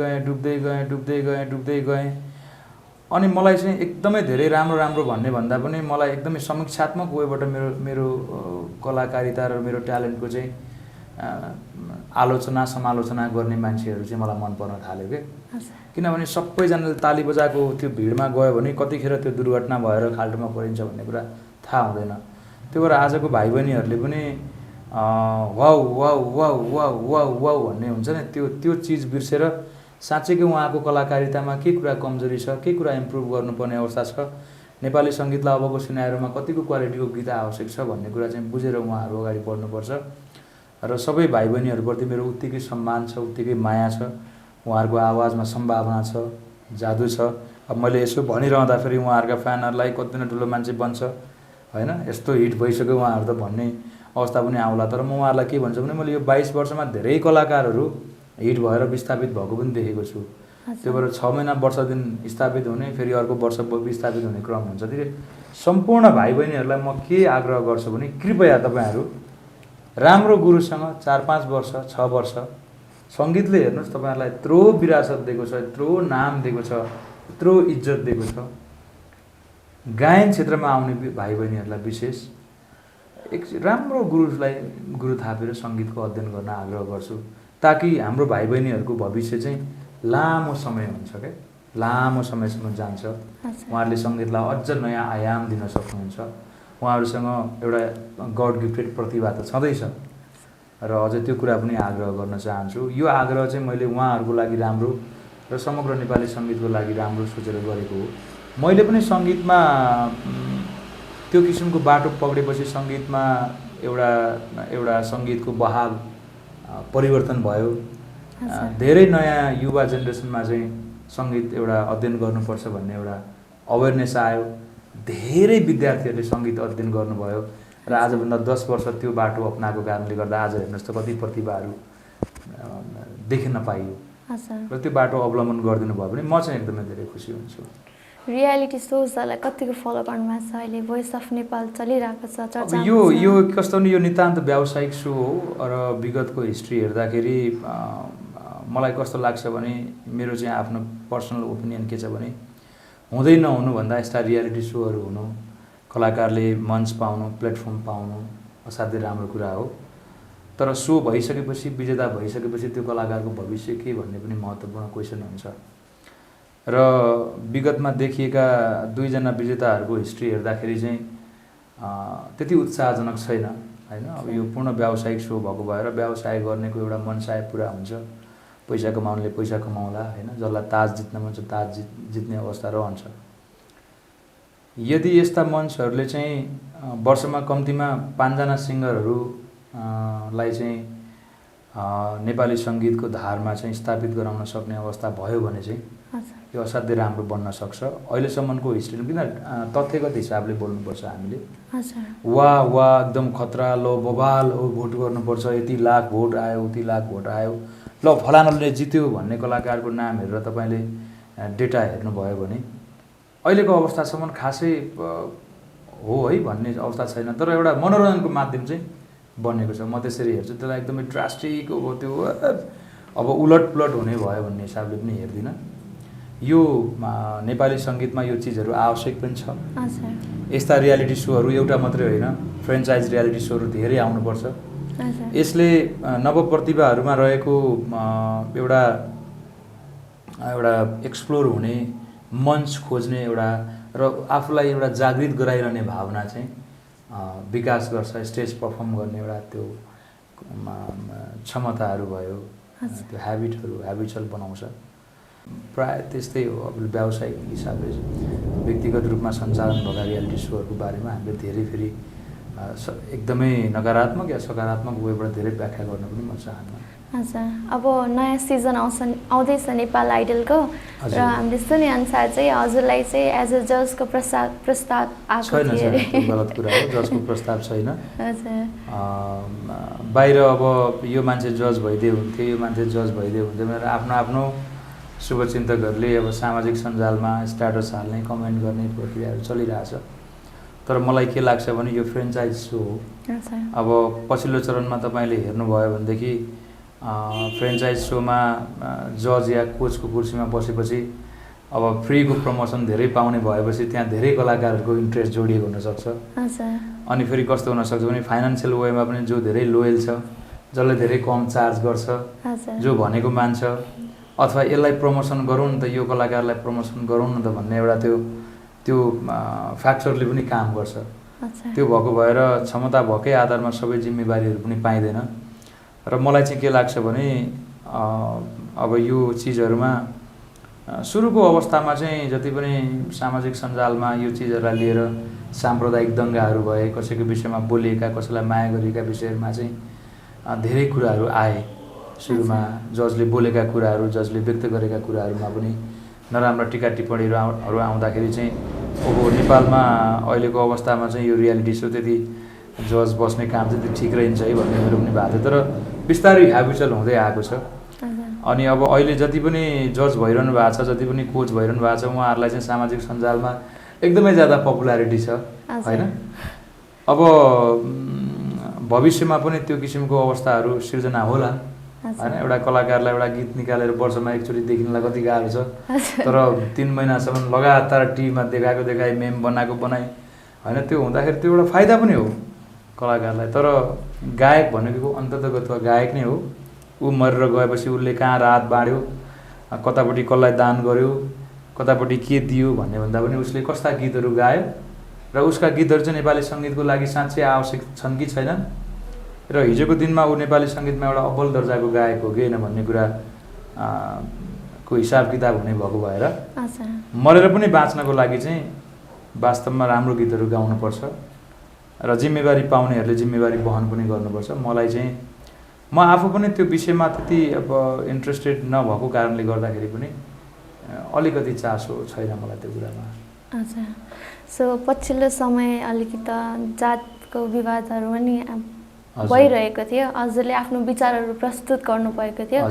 गएँ अनि मलाई चाहिँ एकदमै धेरै राम्रो भन्ने भन्दा पनि मलाई एकदमै समीक्षात्मक वेबाट मेरो कलाकारिता र मेरो ट्यालेन्टको चाहिँ आलोचना समालोचना गर्ने मान्छेहरू चाहिँ मलाई मन पर्न थाल्यो कि। किनभने सबैजनाले ताली बजाएको त्यो भिडमा गयो भने कतिखेर त्यो दुर्घटना भएर खाल्टोमा परिन्छ भन्ने कुरा थाहा हुँदैन। त्यो भएर आजको भाइ बहिनीहरूले पनि wow wow wow wow wow wow भन्ने हुन्छ नि, त्यो चिज बिर्सेर साँच्चैकै उहाँको कलाकारितामा के कुरा कमजोरी छ, के कुरा इम्प्रुभ गर्नुपर्ने अवस्था छ, नेपाली सङ्गीतलाई अबको सिनारीमा कतिको क्वालिटीको गीत आवश्यक छ भन्ने कुरा चाहिँ बुझेर उहाँहरू अगाडि बढ्नुपर्छ र सबै भाइ बहिनीहरूप्रति मेरो उत्तिकै सम्मान छ, उत्तिकै माया छ। उहाँहरूको आवाजमा सम्भावना छ, जादु छ। अब मैले यसो भनिरहँदाखेरि उहाँहरूका फ्यानहरूलाई कति ठुलो मान्छे बन्छ होइन, यस्तो हिट भइसक्यो उहाँहरू त भन्ने अवस्था पनि आउला। तर म उहाँहरूलाई के भन्छु भने मैले यो 22 वर्षमा धेरै कलाकारहरू हिट भएर विस्थापित भएको पनि देखेको छु। त्यो भएर 6 महिना वर्ष दिन स्थापित हुने, फेरि अर्को वर्ष विस्थापित हुने क्रम हुन्छ। त्यसले सम्पूर्ण भाइ बहिनीहरूलाई म के आग्रह गर्छु भने कृपया तपाईँहरू राम्रो गुरुसँग 4-5 वर्ष 6 वर्ष सङ्गीतले हेर्नुहोस् तपाईँहरूलाई यत्रो विरासत दिएको छ, यत्रो नाम दिएको छ, यत्रो इज्जत दिएको छ। गायन क्षेत्रमा आउने भाइ बहिनीहरूलाई विशेष एक राम्रो गुरु थापेर सङ्गीतको अध्ययन गर्न आग्रह गर्छु, ताकि हाम्रो भाइ बहिनीहरूको भविष्य चाहिँ लामो समय हुन्छ क्या, लामो समयसम्म जान्छ। उहाँहरूले सङ्गीतलाई अझ नयाँ आयाम दिन सक्नुहुन्छ। उहाँहरूसँग एउटा गड गिफ्टेड प्रतिभा त छँदैछ र अझ त्यो कुरा पनि आग्रह गर्न चाहन्छु। यो आग्रह चाहिँ मैले उहाँहरूको लागि राम्रो र समग्र नेपाली सङ्गीतको लागि राम्रो सोचेर गरेको हो। मैले पनि सङ्गीतमा त्यो किसिमको बाटो पक्रेपछि सङ्गीतमा एउटा सङ्गीतको बहाल परिवर्तन भयो। धेरै नयाँ युवा जेनेरेसनमा चाहिँ सङ्गीत एउटा अध्ययन गर्नुपर्छ भन्ने एउटा अवेरनेस आयो। धेरै विद्यार्थीहरूले सङ्गीत अध्ययन गर्नुभयो र आजभन्दा 10 वर्ष त्यो बाटो अपनाएको कारणले गर्दा आज हेर्नुहोस् त कति प्रतिभाहरू देख्न पाइयो र त्यो बाटो अवलम्बन गरिदिनु भयो भने म चाहिँ एकदमै धेरै खुसी हुन्छु। रियालिटी सोजहरूलाई कतिको फलो गर्नुभएको छ अहिले? भोइस अफ नेपाल चलिरहेको छ, चर्चा। यो कस्तो नि, यो नितान्त व्यावसायिक सो हो र विगतको हिस्ट्री हेर्दाखेरि मलाई कस्तो लाग्छ भने मेरो चाहिँ आफ्नो पर्सनल ओपिनियन के छ भने हुँदै नहुनु भन्दा यस्ता रियालिटी सोहरू हुनु, कलाकारले मञ्च पाउनु, प्लेटफर्म पाउनु असाध्यै राम्रो कुरा हो। तर सो भइसकेपछि, विजेता भइसकेपछि त्यो कलाकारको भविष्य के भन्ने पनि महत्त्वपूर्ण क्वेसन हुन्छ। र विगतमा देखिएका 2 जना विजेताहरूको हिस्ट्री हेर्दाखेरि चाहिँ त्यति उत्साहजनक छैन होइन। अब यो पूर्ण व्यावसायिक सो भएको भएर व्यवसाय गर्नेको एउटा मनसाय पुरा हुन्छ। पैसा कमाउनेले पैसा कमाउला होइन, जसलाई ताज जित्न मन छ ताज जित्ने अवस्था रहन्छ। यदि यस्ता मञ्चहरूले चाहिँ वर्षमा कम्तीमा 5 जना सिङ्गरहरूलाई चाहिँ नेपाली सङ्गीतको धारमा चाहिँ स्थापित गराउन सक्ने अवस्था भयो भने चाहिँ यो असाध्यै राम्रो बन्न सक्छ। अहिलेसम्मको हिस्ट्रीमा किन तथ्यगत हिसाबले बोल्नुपर्छ हामीले। वा एकदम खतरा, लो बवाल, भोट गर्नुपर्छ, यति लाख भोट आयो, उति लाख भोट आयो, ल फलानाले जित्यो भन्ने कलाकारको नाम हेरेर तपाईँले डेटा हेर्नुभयो भने अहिलेको अवस्थासम्म खासै हो है भन्ने अवस्था छैन। तर एउटा मनोरञ्जनको माध्यम चाहिँ बनेको छ। म त्यसरी हेर्छु त्यसलाई। एकदमै ड्रास्टिक हो त्यो, अब उलटपुलट हुने भयो भन्ने हिसाबले पनि हेर्दिनँ। यो नेपाली सङ्गीतमा यो चिजहरू आवश्यक पनि छ। यस्ता रियालिटी सोहरू एउटा मात्रै होइन, फ्रेन्चाइज रियालिटी सोहरू धेरै आउनुपर्छ। यसले नवप्रतिभाहरूमा रहेको एउटा एक्सप्लोर हुने, मञ्च खोज्ने एउटा र आफूलाई एउटा जागृत गराइरहने भावना चाहिँ विकास गर्छ। स्टेज पर्फर्म गर्ने एउटा त्यो क्षमताहरू भयो, त्यो ह्याबिचुअल बनाउँछ। प्रायः त्यस्तै हो। अब व्यावसायिक हिसाबले व्यक्तिगत रूपमा सञ्चालन भएका रियालिटी सोहरूको बारेमा हामीले धेरै फेरि एकदमै नकारात्मक या सकारात्मक वेबाट धेरै व्याख्या गर्न पनि म चाहन्न। हजुर, अब नयाँ सिजन आउँदैछ नेपाल आइडलको र हामीले सुनेअनुसार चाहिँ हजुरलाई चाहिँ एज अ जजको प्रस्ताव आएको छैन। गलत कुरा हो, जजको प्रस्ताव छैन। बाहिर अब यो मान्छे जज भइदिए हुन्थ्यो, यो मान्छे जज भइदिए हुन्थ्यो भनेर आफ्नो शुभचिन्तकहरूले अब सामाजिक सञ्जालमा स्ट्याटस हाल्ने, कमेन्ट गर्ने प्रक्रियाहरू चलिरहेछ। तर मलाई के लाग्छ भने यो फ्रेन्चाइज सो हो। अब पछिल्लो चरणमा तपाईँले हेर्नुभयो भनेदेखि फ्रेन्चाइज सोमा जज या कोचको कुर्सीमा बसेपछि अब फ्रीको प्रमोसन धेरै पाउने भएपछि त्यहाँ धेरै कलाकारहरूको इन्ट्रेस्ट जोडिएको हुनसक्छ। अनि फेरि कस्तो हुनसक्छ भने फाइनेन्सियल वेमा पनि जो धेरै लोयल छ, जसले धेरै कम चार्ज गर्छ, जो भनेको मान्छ, अथवा यसलाई प्रमोसन गरौँ न त, यो कलाकारलाई प्रमोसन गरौँ न त भन्ने एउटा त्यो फ्याक्टरले पनि काम गर्छ। त्यो भएको भएर क्षमता भएकै आधारमा सबै जिम्मेवारीहरू पनि पाइँदैन। र मलाई चाहिँ के लाग्छ भने अब यो चिजहरूमा सुरुको अवस्थामा चाहिँ जति पनि सामाजिक सञ्जालमा यो चिजहरूलाई लिएर साम्प्रदायिक दङ्गाहरू भए, कसैको विषयमा बोलिएका, कसैलाई माया गरिएका विषयहरूमा चाहिँ धेरै कुराहरू आए। सुरुमा जजले बोलेका कुराहरू, जजले व्यक्त गरेका कुराहरूमा पनि नराम्रा टिका टिप्पणीहरू आउँदाखेरि चाहिँ ओहो नेपालमा अहिलेको अवस्थामा चाहिँ यो रियालिटी सो त्यति जज बस्ने काम चाहिँ त्यति ठिक रहन्छ है भन्ने मेरो पनि भएको थियो। तर बिस्तारै ह्याबिचुअल हुँदै आएको छ। अनि अब अहिले जति पनि जज भइरहनु भएको छ, जति पनि कोच भइरहनु भएको छ, उहाँहरूलाई चाहिँ सामाजिक सञ्जालमा एकदमै ज्यादा पपुलारिटी छ होइन। अब भविष्यमा पनि त्यो किसिमको अवस्थाहरू सिर्जना होला होइन। एउटा कलाकारलाई एउटा गीत निकालेर वर्षमा एकचोटि देखिनलाई कति गाह्रो छ, तर 3 महिनासम्म लगातार टिभीमा देखाइ मेम बनाएको बनाइ होइन, त्यो हुँदाखेरि त्यो एउटा फाइदा पनि हो कलाकारलाई। तर गायक भनेको अन्ततगत गायक नै हो। ऊ मरेर गएपछि उसले कहाँ रात बाँड्यो, कतापट्टि कसलाई दान गर्यो, कतापट्टि के दियो भन्ने भन्दा पनि उसले कस्ता गीतहरू गायो र उसका गीतहरू चाहिँ नेपाली सङ्गीतको लागि साँच्चै आवश्यक छन् कि छैनन्, र हिजोको दिनमा ऊ नेपाली सङ्गीतमा एउटा अब्बल दर्जाको गायक हो कि होइन भन्ने कुरा को हिसाब किताब हुने भएको भएर मरेर पनि बाँच्नको लागि चाहिँ वास्तवमा राम्रो गीतहरू गाउनुपर्छ र जिम्मेवारी पाउनेहरूले जिम्मेवारी वहन पनि गर्नुपर्छ। मलाई चाहिँ म आफू पनि त्यो विषयमा त्यति अब इन्ट्रेस्टेड नभएको कारणले गर्दाखेरि पनि अलिकति चासो छैन मलाई त्यो कुरामा। अच्छा, सो पछिल्लो समय अलिकति जातको विवादहरू पनि भइरहेको थियो। हजुरले आफ्नो विचारहरू प्रस्तुत गर्नुभएको थियो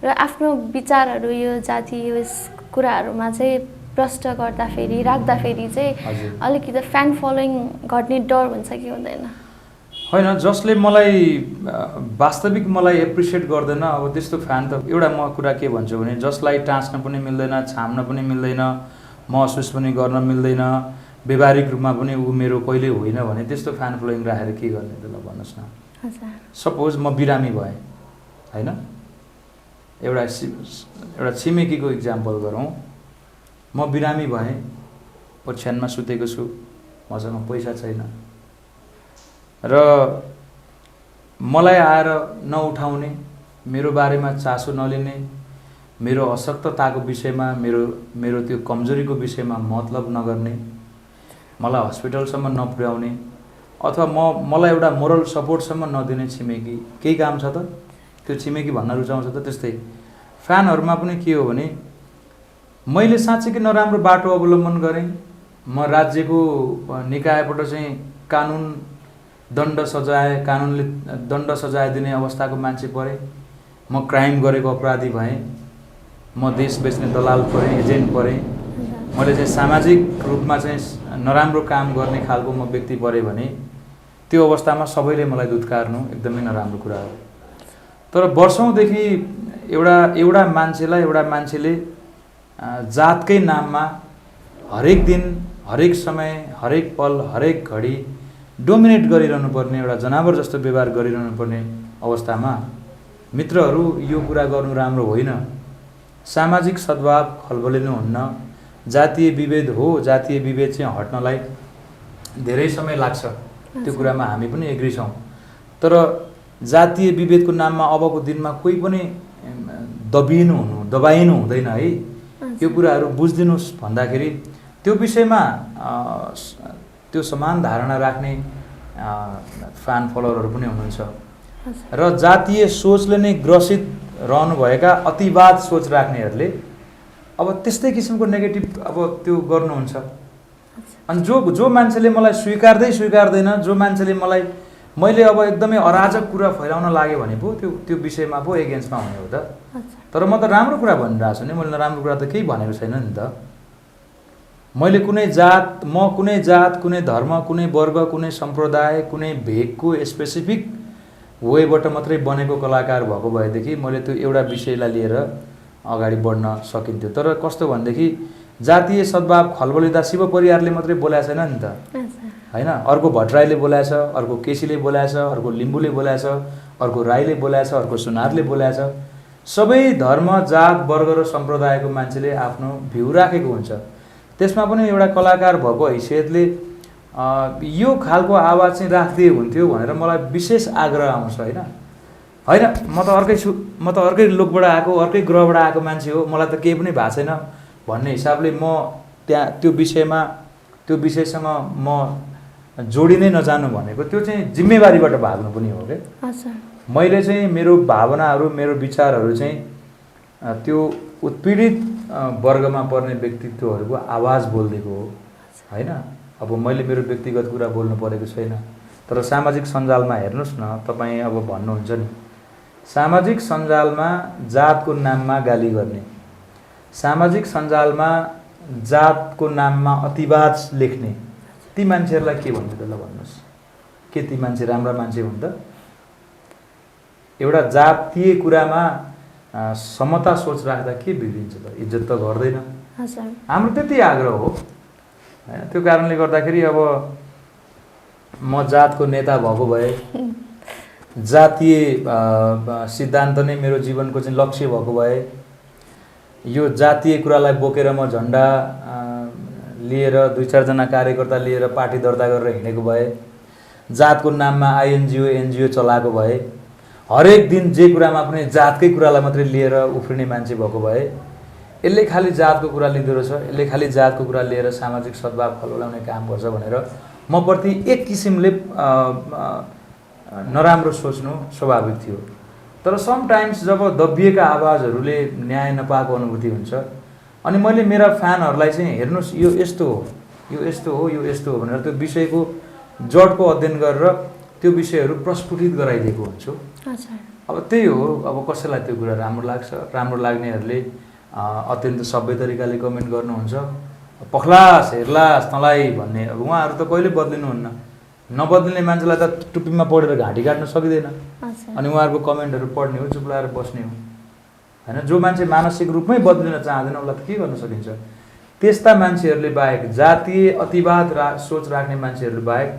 र आफ्नो विचारहरू यो जातीय कुराहरूमा चाहिँ प्रष्ट गर्दाखेरि राख्दाखेरि चाहिँ अलिकति फ्यान फलोइङ घट्ने डर हुन्छ कि हुँदैन? होइन, जसले मलाई वास्तविक मलाई एप्रिसिएट गर्दैन, अब त्यस्तो फ्यान त एउटा म कुरा के भन्छु भने जसलाई टाँच्न पनि मिल्दैन, छाम्न पनि मिल्दैन, महसुस पनि गर्न मिल्दैन, व्यवहारिक रूपमा पनि ऊ मेरो कहिले होइन भने त्यस्तो फ्यान फलोइङ राखेर के गर्ने त ल भन्नुहोस् न। सपोज म बिरामी भएँ होइन, एउटा छिमेकीको इक्जाम्पल गरौँ। म बिरामी भएँ, ओछ्यानमा सुतेको छु, मसँग पैसा छैन र मलाई आएर नउठाउने, मेरो बारेमा चासो नलिने, मेरो अशक्तताको विषयमा मेरो त्यो कमजोरीको विषयमा मतलब नगर्ने, मलाई हस्पिटलसम्म नपुर्याउने अथवा मलाई एउटा मोरल सपोर्टसम्म नदिने छिमेकी केही काम छ त? त्यो छिमेकी भन्न रुचाउँछ त? त्यस्तै फ्यानहरूमा पनि के हो भने मैले साँच्चै नराम्रो बाटो अवलम्बन गरेँ, म राज्यको निकायबाट चाहिँ कानुनले दण्ड सजाय दिने अवस्थाको मान्छे परेँ, म क्राइम गरेको अपराधी भएँ, म देश बेच्ने दलाल परेँ, एजेन्ट परेँ, मैले चाहिँ सामाजिक रूपमा चाहिँ नराम्रो काम गर्ने खालको म व्यक्ति परेँ भने त्यो अवस्थामा सबैले मलाई दुत्कार्नु एकदमै नराम्रो कुरा हो। तर वर्षौँदेखि एउटा मान्छेले जातकै नाममा हरेक दिन, हरेक समय, हरेक पल, हरेक घडी डोमिनेट गरिरहनु पर्ने, एउटा जनावर जस्तो व्यवहार गरिरहनु पर्ने अवस्थामा मित्रहरू यो कुरा गर्नु राम्रो होइन। सामाजिक सद्भाव खलबलिनु हुन्न। जातीय विभेद हो, जातीय विभेद चाहिँ हट्नलाई धेरै समय लाग्छ, त्यो कुरामा हामी पनि एग्री छौँ। तर जातीय विभेदको नाममा अबको दिनमा कोही पनि दबाइनु हुँदैन है। यो कुराहरू बुझिदिनुहोस् भन्दाखेरि त्यो विषयमा त्यो समान धारणा राख्ने फ्यान फलोअरहरू पनि हुनुहुन्छ र जातीय सोचले नै ग्रसित रहनुभएका अतिवाद सोच राख्नेहरूले अब त्यस्तै किसिमको नेगेटिभ अब त्यो गर्नुहुन्छ। अनि जो मान्छेले मलाई स्वीकार्दैन, जो मान्छेले मैले अब एकदमै अराजक कुरा फैलाउन लाग्यो भने पो त्यो विषयमा पो एगेन्स्टमा हुने हो त। तर म त राम्रो कुरा भनिरहेको छु नि, मैले नराम्रो कुरा त केही भनेको छैन नि त। मैले कुनै जात, कुनै धर्म, कुनै वर्ग, कुनै सम्प्रदाय, कुनै भेगको स्पेसिफिक वेबाट मात्रै बनेको कलाकार भएको भएदेखि मैले त्यो एउटा विषयलाई लिएर अगाडि बढ्न सकिन्थ्यो। तर कस्तो भनेदेखि जातीय सद्भाव खलबलिँदा शिव परिवारले मात्रै बोलाएको छैन नि त होइन। अर्को भट्टराईले बोलाएछ, अर्को केसीले बोलाएछ, अर्को लिम्बूले बोलाएछ, अर्को राईले बोलाएछ, अर्को सुनारले बोलाएछ। सबै धर्म, जात, वर्ग र सम्प्रदायको मान्छेले आफ्नो भ्यू राखेको हुन्छ। त्यसमा पनि एउटा कलाकार भएको हैसियतले यो खालको आवाज चाहिँ राख्दै हुन्थ्यो भनेर मलाई विशेष आग्रह आउँछ होइन। म त अर्कै लोकबाट आएको, अर्कै ग्रहबाट आएको मान्छे हो, मलाई त केही पनि भएको छैन, भन्ने हिसाबले म त्यहाँ त्यो विषयसँग म जोडी नै नजानु भनेको त्यो चाहिँ जिम्मेवारीबाट भाग्नु पनि हो क्या। हजुर। मैले चाहिँ मेरो भावनाहरू मेरो विचारहरू चाहिँ त्यो उत्पीडित वर्गमा पर्ने व्यक्तित्वहरूको आवाज बोलिदिएको हो होइन। अब मैले मेरो व्यक्तिगत कुरा बोल्नु परेको छैन, तर सामाजिक सञ्जालमा हेर्नुहोस् न, तपाईँ अब भन्नुहुन्छ नि सामाजिक सञ्जालमा जातको नाममा गाली गर्ने, सामाजिक सञ्जालमा जातको नाममा अतिवाद लेख्ने, ती मान्छेहरूलाई के भन्नु त ल भन्नुहोस्? के ती मान्छे राम्रा मान्छे हुन् त? एउटा जातीय कुरामा समता सोच राख्दा के बिग्रिन्छ त? इज्जत त गर्दैन। हाम्रो त्यति आग्रह हो होइन। त्यो कारणले गर्दाखेरि अब म जातको नेता भएको भए, जातीय सिद्धान्त नै मेरो जीवनको चाहिँ लक्ष्य भएको भए, यो जातीय कुरालाई बोकेर म झन्डा लिएर 2-4 जना कार्यकर्ता लिएर पार्टी दर्ता गरेर हिँडेको भए, जातको नाममा आइएनजिओ एनजिओ चलाएको भए, हरेक दिन जे कुरामा पनि जातकै कुरालाई मात्रै लिएर उफ्रिने मान्छे भएको भए, यसले खालि जातको कुरा लिँदो रहेछ, यसले खालि जातको कुरा लिएर सामाजिक सद्भाव फैलाउने काम गर्छ भनेर म प्रति एक किसिमले नराम्रो सोच्नु स्वाभाविक थियो। तर समटाइम्स जब दबिएका आवाजहरूले न्याय नपाएको अनुभूति हुन्छ अनि मैले मेरा फ्यानहरूलाई चाहिँ हेर्नुहोस् यो यस्तो हो, यो यस्तो हो, यो यस्तो हो भनेर त्यो विषयको जडको अध्ययन गरेर त्यो विषयहरू प्रस्फुटित गराइदिएको हुन्छु। अब त्यही हो, अब कसैलाई त्यो कुरा राम्रो लाग्छ, राम्रो लाग्नेहरूले अत्यन्त सभ्य तरिकाले कमेन्ट गर्नुहुन्छ, पख्लास हेर्लास तँलाई भन्ने। अब उहाँहरू त कहिले बदलिनुहुन्न, नबदलिने मान्छेलाई त टुप्पीमा पढेर घाँटी काट्न सकिँदैन अनि उहाँहरूको कमेन्टहरू पढ्ने हो, चुप लाएर बस्ने हो होइन। जो मान्छे मानसिक रूपमै बदलिन चाहँदैन उसलाई त के गर्न सकिन्छ? त्यस्ता मान्छेहरूले बाहेक, जातीय अतिवाद सोच राख्ने मान्छेहरूले बाहेक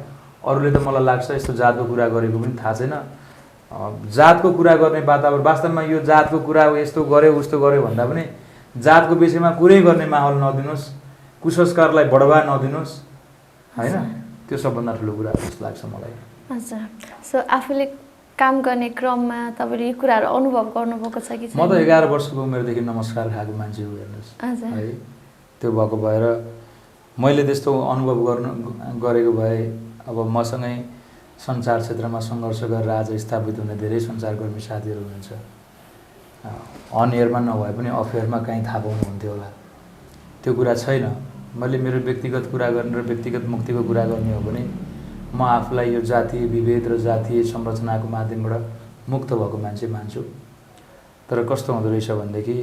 अरूले त मलाई लाग्छ यस्तो जातको कुरा गरेको पनि थाहा छैन। जातको कुरा गर्ने वातावरण, वास्तवमा यो जातको कुरा यस्तो गर्यो उस्तो गर्यो भन्दा पनि जातको विषयमा कुरै गर्ने माहौल नदिनुहोस्, कुसंस्कारलाई बढावा नदिनुहोस् होइन। त्यो सबभन्दा ठुलो कुरा जस्तो लाग्छ मलाई। हजुर। सो आफूले काम गर्ने क्रममा तपाईँले यो कुराहरू अनुभव गर्नुभएको छ कि? म त 11 वर्षको उमेरदेखि नमस्कार खाएको मान्छे हो हेर्नुहोस् है। त्यो भएको भएर मैले त्यस्तो अनुभव गरेको भए अब मसँगै सञ्चार क्षेत्रमा सङ्घर्ष गरेर आज स्थापित हुने धेरै सञ्चारकर्मी साथीहरू हुनुहुन्छ। अन एयरमा नभए पनि अफ एयरमा कहीँ थाहा पाउनुहुन्थ्यो होला। त्यो कुरा छैन। मैले मेरो व्यक्तिगत कुरा गर्ने र व्यक्तिगत मुक्तिको कुरा गर्ने हो भने म आफूलाई यो जातीय विभेद र जातीय संरचनाको माध्यमबाट मुक्त भएको मान्छे मान्छु। तर कस्तो हुँदो रहेछ भनेदेखि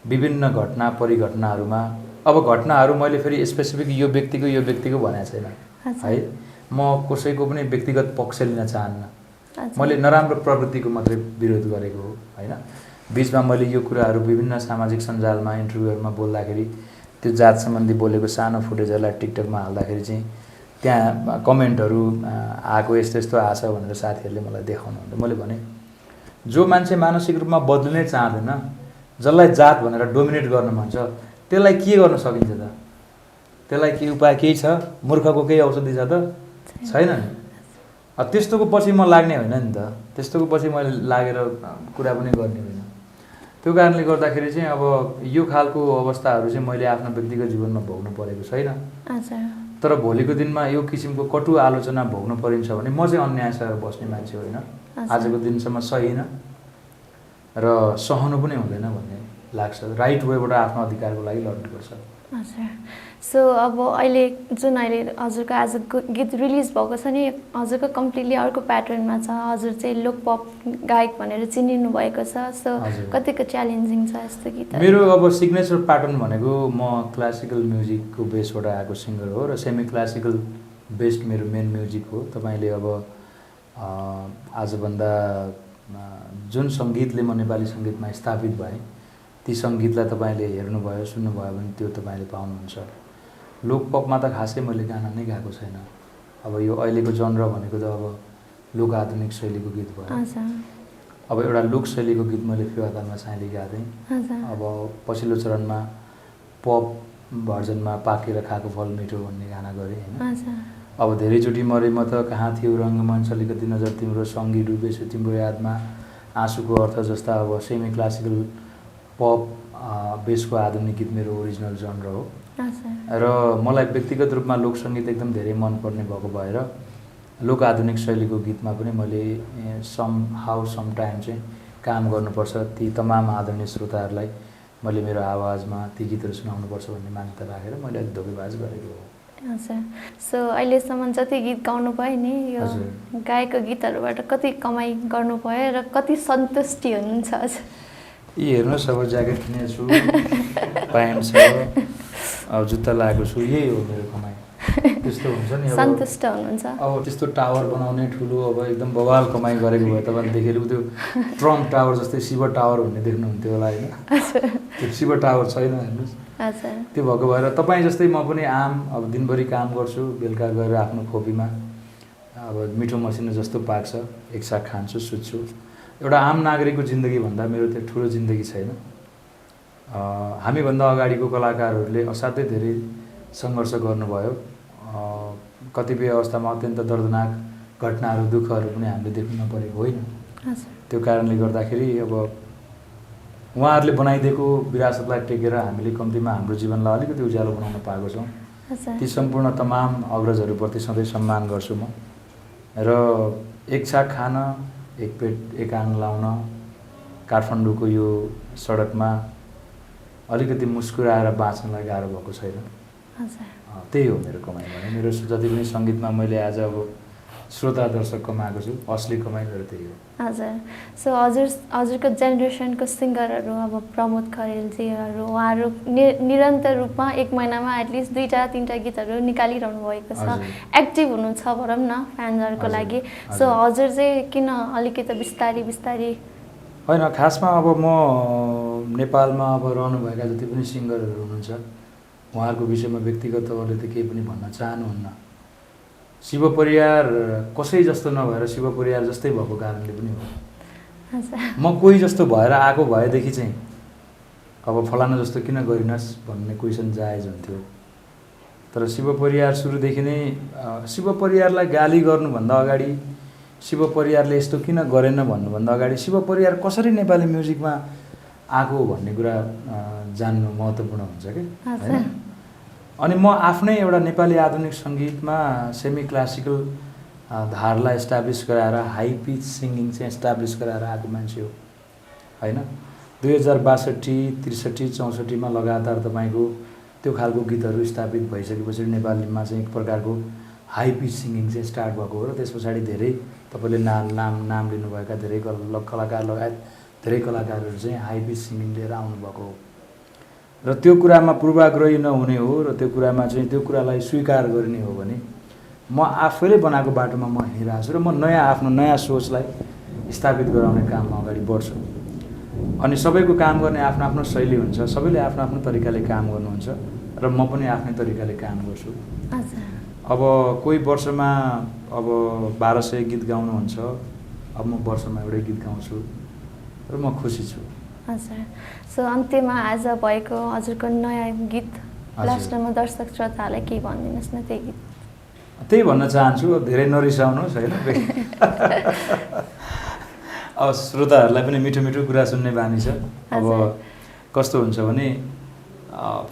विभिन्न घटना परिघटनाहरूमा, अब घटनाहरू मैले फेरि स्पेसिफिक यो व्यक्तिको भनेको छैन है। म कसैको पनि व्यक्तिगत पक्ष लिन चाहन्न। मैले नराम्रो प्रवृत्तिको मात्रै विरोध गरेको हो होइन। बिचमा मैले यो कुराहरू विभिन्न सामाजिक सञ्जालमा इन्टरभ्यूहरूमा बोल्दाखेरि त्यो जात सम्बन्धी बोलेको सानो फुटेजहरूलाई टिकटकमा हाल्दाखेरि चाहिँ त्यहाँ कमेन्टहरू आएको यस्तो यस्तो आछ भनेर साथीहरूले मलाई देखाउनुहुन्थ्यो। मैले भने जो मान्छे मानसिक रूपमा बदलिनै चाहँदैन, जसलाई जात भनेर डोमिनेट गर्न मन छ, त्यसलाई के गर्न सकिन्छ त? त्यसलाई के उपाय केही छ? मूर्खको केही औषधि छ त? छैन नि। त्यस्तोको पछि म लाग्ने होइन नि त। त्यस्तोको पछि मैले लागेर कुरा पनि गर्ने होइन। त्यो कारणले गर्दाखेरि चाहिँ अब यो खालको अवस्थाहरू चाहिँ मैले आफ्नो व्यक्तिगत जीवनमा भोग्नु परेको छैन। तर भोलिको दिनमा यो किसिमको कटु आलोचना भोग्नु परिन्छ भने म चाहिँ अन्याय सहेर बस्ने मान्छे होइन। आजको दिनसम्म सहिनँ र सहनु पनि हुँदैन भन्ने लाग्छ। राइट वेबाट आफ्नो अधिकारको लागि लड्नुपर्छ। हजुर। सो अब अहिले जुन अहिले हजुरको आज गीत रिलिज भएको छ नि, हजुरको कम्प्लिटली अर्को प्याटर्नमा छ। हजुर चाहिँ लोक पप गायक भनेर चिनिनु भएको छ। सो कतिको च्यालेन्जिङ छ यस्तो गीत? मेरो अब सिग्नेचर प्याटर्न भनेको म क्लासिकल म्युजिकको बेसबाट आएको सिङ्गर हो र सेमी क्लासिकल बेस्ड मेरो मेन म्युजिक हो। तपाईँले अब आजभन्दा जुन सङ्गीतले म नेपाली सङ्गीतमा स्थापित भएँ ती सङ्गीतलाई तपाईँले हेर्नुभयो सुन्नुभयो भने त्यो तपाईँले पाउनुहुन्छ। लोक पपमा त खासै मैले गाना नै गाएको छैन। अब यो अहिलेको जनर भनेको त अब लोक आधुनिक शैलीको गीत भयो। अब एउटा लोक शैलीको गीत मैले फेवातालमा साइली गाएको थिएँ। अब पछिल्लो चरणमा पप भर्जनमा पाकेर खाएको फल मिठो भन्ने गाना गरेँ होइन। अब धेरैचोटि मरे म त कहाँ थियो रङ्गमञ्च अलिकति नजर तिम्रो, सङ्गी डुबेछु तिम्रो यादमा, आँसुको अर्थ जस्ता अब सेमी क्लासिकल पप बेसको आधुनिक गीत मेरो ओरिजिनल जनर हो हजुर र मलाई व्यक्तिगत रूपमा लोकसङ्गीत एकदम धेरै मनपर्ने भएको भएर लोक आधुनिक शैलीको गीतमा पनि मैले सम टाइम चाहिँ काम गर्नुपर्छ। ती तमाम आदरणीय श्रोताहरूलाई मैले मेरो आवाजमा ती गीतहरू सुनाउनुपर्छ भन्ने मान्यता राखेर मैले अलिक धोकेबाज गरेको हो। हजुर सो अहिलेसम्म जति गीत गाउनु भयो नि यो गाएको गीतहरूबाट कति कमाइ गर्नुभयो र कति सन्तुष्टि हुनुहुन्छ हजुर? यी हेर्नुहोस् अब ज्याकेट किनेको छु, प्यान्ट छ, अब जुत्ता लगाएको छु, यही हो मेरो कमाइ। त्यस्तो हुन्छ नि, सन्तुष्ट हुनुहुन्छ? अब त्यस्तो टावर बनाउने ठुलो अब एकदम बवाल कमाइ गरेको भए तपाईँले देखेको त्यो ट्रम्प टावर जस्तै शिव टावर भन्ने देख्नुहुन्थ्यो होला होइन? त्यो शिव टावर छैन हेर्नुहोस्। त्यो भएको भएर तपाईँ जस्तै म पनि आम अब दिनभरि काम गर्छु, बेलुका गएर आफ्नो खोपीमा अब मिठो मसिनो जस्तो पाक्छ एकसाथ खान्छु सुत्छु। एउटा आम नागरिकको जिन्दगी भन्दा मेरो त्यो ठुलो जिन्दगी छैन। हामीभन्दा अगाडिको कलाकारहरूले असाध्यै धेरै सङ्घर्ष गर्नुभयो। कतिपय अवस्थामा अत्यन्त दर्दनाक घटनाहरू दुःखहरू पनि हामीले देख्नु नपरेको होइन। त्यो कारणले गर्दाखेरि अब उहाँहरूले बनाइदिएको विरासतलाई टेकेर हामीले कम्तीमा हाम्रो जीवनलाई अलिकति उज्यालो बनाउन पाएको छौँ। ती सम्पूर्ण तमाम अग्रजहरूप्रति सधैँ सम्मान गर्छु म। र एक छाक खान, एक पेट एक आङ लाउन काठमाडौँको यो सडकमा अलिकति मुस्कुराएर बाँच्नलाई गाह्रो भएको छैन। त्यही हो मेरो कमाइ भने। मेरो जति पनि सङ्गीतमा मैले आज अब श्रोता दर्शक कमाएको छु, असली कमाइ मेरो त्यही हो। हजुर सो हजुरको जेनेरेसनको सिङ्गरहरू अब प्रमोद खरेलजीहरू उहाँहरू निरन्तर रूपमा एक महिनामा एटलिस्ट 2-3टा गीतहरू निकालिरहनु भएको छ। एक्टिभ हुनुहुन्छ भनौँ न फ्यान्सहरूको लागि। सो हजुर चाहिँ किन अलिकति बिस्तारी होइन, खासमा अब म नेपालमा अब रहनुभएका जति पनि सिङ्गरहरू हुनुहुन्छ उहाँहरूको विषयमा व्यक्तिगत तवरले त केही पनि भन्न चाहनुहुन्न। शिव परियार कसै जस्तो नभएर शिव परियार जस्तै भएको कारणले पनि हो। म कोही जस्तो भएर आएको भएदेखि चाहिँ अब फलाना जस्तो किन गरिनस् भन्ने क्वेसन जायज हुन्थ्यो। तर शिव परियार सुरुदेखि नै शिव परियारलाई गाली गर्नुभन्दा अगाडि, शिव परियारले यस्तो किन गरेन भन्नुभन्दा अगाडि शिव परियार कसरी नेपाली म्युजिकमा आएको भन्ने कुरा जान्नु महत्त्वपूर्ण हुन्छ कि हैन? अनि म आफ्नै एउटा नेपाली आधुनिक सङ्गीतमा सेमी क्लासिकल धारलाई एस्टाब्लिस गराएर हाई पिच सिङ्गिङ चाहिँ एस्टाब्लिस गराएर आएको मान्छे हो होइन? 2062, 63, 64मा लगातार तपाईँको त्यो खालको गीतहरू स्थापित भइसकेपछि नेपालीमा चाहिँ एक प्रकारको हाई पिच सिङ्गिङ चाहिँ स्टार्ट भएको हो। र त्यस पछाडि धेरै तपाईँले नाम लिनुभएका धेरै कलाकार लगायत धेरै कलाकारहरू चाहिँ हाई पिच सिङ्गिङ लिएर आउनुभएको हो। र त्यो कुरामा पूर्वाग्रही नहुने हो र त्यो कुरामा चाहिँ त्यो कुरालाई स्वीकार गर्ने हो भने म आफैले बनाएको बाटोमा म हिँडिरहेको छु र म आफ्नो नयाँ सोचलाई स्थापित गराउने काममा अगाडि बढ्छु। अनि सबैको काम गर्ने आफ्नो आफ्नो शैली हुन्छ, सबैले आफ्नो आफ्नो तरिकाले काम गर्नुहुन्छ र म पनि आफ्नै तरिकाले काम गर्छु। अब कोही वर्षमा अब 1200 गीत गाउनुहुन्छ, अब म वर्षमा एउटै गीत गाउँछु र म खुसी छु। हजुर सो अन्त्यमा आज भएको हजुरको नयाँ गीत लास्टमा दर्शक श्रोताहरूलाई केही भनिदिनुहोस् न। त्यही गीत त्यही भन्न चाहन्छु, धेरै नरिसाउनुहोस् होइन। अब श्रोताहरूलाई पनि मिठो मिठो कुरा सुन्ने बानी छ। अब कस्तो हुन्छ भने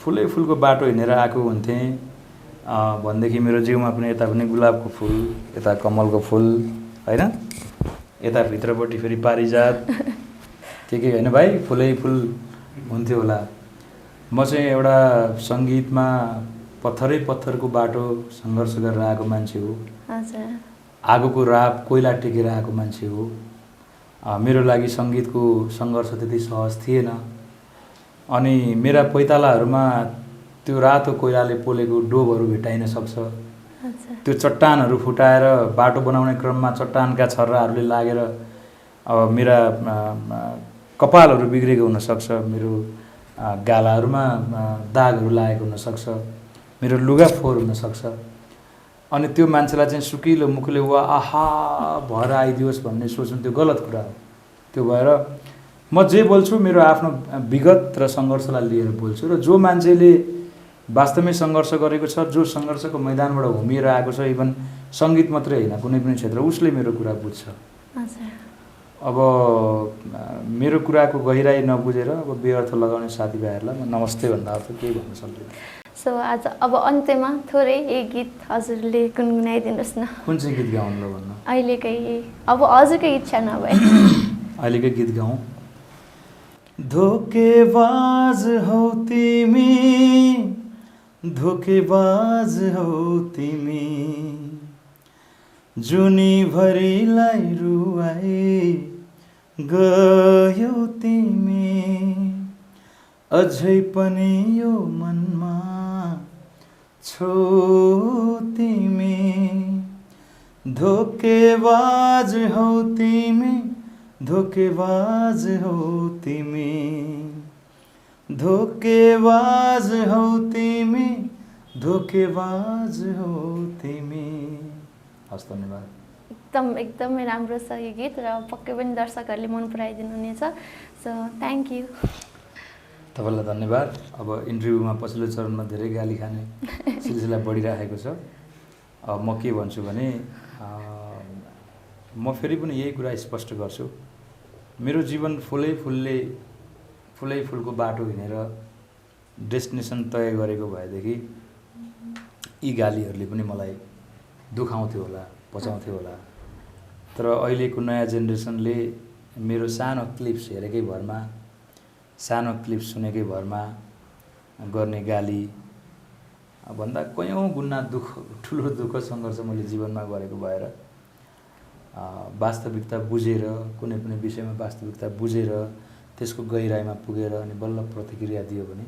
फुलको बाटो हिँडेर आएको हुन्थेँ भनेदेखि मेरो जिउमा पनि यता पनि गुलाबको फुल, यता कमलको फुल होइन, यता भित्रपट्टि फेरि पारिजात के होइन भाइ, फुलै फुल हुन्थ्यो होला। म चाहिँ एउटा सङ्गीतमा पत्थरको बाटो सङ्घर्ष गरेर आएको मान्छे हो। आगोको राप कोइला टेकेर आएको मान्छे हो। मेरो लागि सङ्गीतको सङ्घर्ष त्यति सहज थिएन। अनि मेरा पैतालाहरूमा त्यो रातो कोइलाले पोलेको डोबहरू भेटाइन सक्छ। त्यो चट्टानहरू फुटाएर बाटो बनाउने क्रममा चट्टानका छर्राहरूले लागेर अब मेरा कपालहरू बिग्रेको हुनसक्छ, मेरो गालाहरूमा दागहरू लागेको हुनसक्छ, मेरो लुगा फोहोर हुनसक्छ। अनि त्यो मान्छेलाई चाहिँ सुकिलो मुखले वा आहा भएर आइदियोस् भन्ने सोच्नु त्यो गलत कुरा हो। त्यो भएर म जे बोल्छु मेरो आफ्नो विगत र सङ्घर्षलाई लिएर बोल्छु। र जो मान्छेले वास्तवमै सङ्घर्ष गरेको छ, जो सङ्घर्षको मैदानबाट घुमिएर आएको छ, इभन सङ्गीत मात्रै होइन कुनै पनि क्षेत्र, उसले मेरो कुरा बुझ्छ। अब मेरो कुराको गहिराई नबुझेर अब बेअर्थ लगाउने साथीभाइहरूलाई म नमस्ते भन्दा अर्थ केही भन्न सक्दिनँ। सो आज अब अन्त्यमा थोरै एक गीत हजुरले गुनगुनाइदिनुहोस् न। कुन चाहिँ गीत गाउनु ल भन्नु? अहिलेकै, अब हजुरकै इच्छा नभए अहिलेकै गीत गाउँ। धोकेबाज हौ तिमी, धोकेबाज हौ तिमी, जुनीभरिलाई रुवाई गयौ तिमी, अझै पनि यो मनमा छौ तिमी, धोकेबाज हौ तिमी, धोकेबाज हौ तिमी, धोकेबाज हौ तिमी, धोकेबाज हौ तिमी। हस्, धन्यवाद। एकदमै राम्रो छ यो गीत र पक्कै पनि दर्शकहरूले मन पराइदिनु हुनेछ। So thank you. तपाईँलाई धन्यवाद। अब इन्टरभ्यूमा पछिल्लो चरणमा धेरै गाली खाने सिलसिला बढिराखेको छ। अब म के भन्छु भने म फेरि पनि यही कुरा स्पष्ट गर्छु, मेरो जीवन फुलै फुलको बाटो हिँडेर डेस्टिनेसन तय गरेको भएदेखि यी गालीहरूले पनि मलाई दुखाउँथ्यो होला, पचाउँथ्यो होला। तर अहिलेको नयाँ जेनेरेसनले मेरो सानो क्लिप्स हेरेकै भरमा, सानो क्लिप्स सुनेकै भरमा गर्ने गाली भन्दा कयौँ गुणा ठुलो दुःख सङ्घर्ष मैले जीवनमा गरेको भएर वास्तविकता बुझेर, कुनै पनि विषयमा वास्तविकता बुझेर त्यसको गहिराइमा पुगेर अनि बल्ल प्रतिक्रिया दियो भने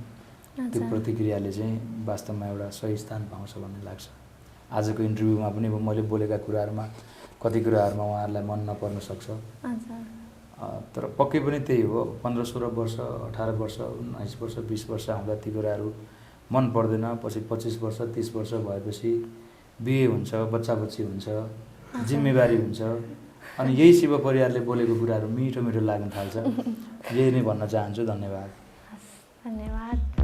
त्यो प्रतिक्रियाले चाहिँ वास्तवमा एउटा सही स्थान पाउँछ भन्ने लाग्छ। आजको इन्टरभ्यूमा पनि मैले बोलेका कुराहरूमा कति कुराहरूमा उहाँहरूलाई मन नपर्न सक्छ, तर पक्कै पनि त्यही हो। 15-16 वर्ष, 18 वर्ष, 19 वर्ष, 20 वर्ष आउँदा ती कुराहरू मन पर्दैन। पछि 25 वर्ष, 30 वर्ष भएपछि बिहे हुन्छ, बच्चा बच्ची हुन्छ, जिम्मेवारी हुन्छ, अनि यही शिव परिवारले बोलेको कुराहरू मिठो मिठो लाग्न थाल्छ। यही नै भन्न चाहन्छु। धन्यवाद। धन्यवाद।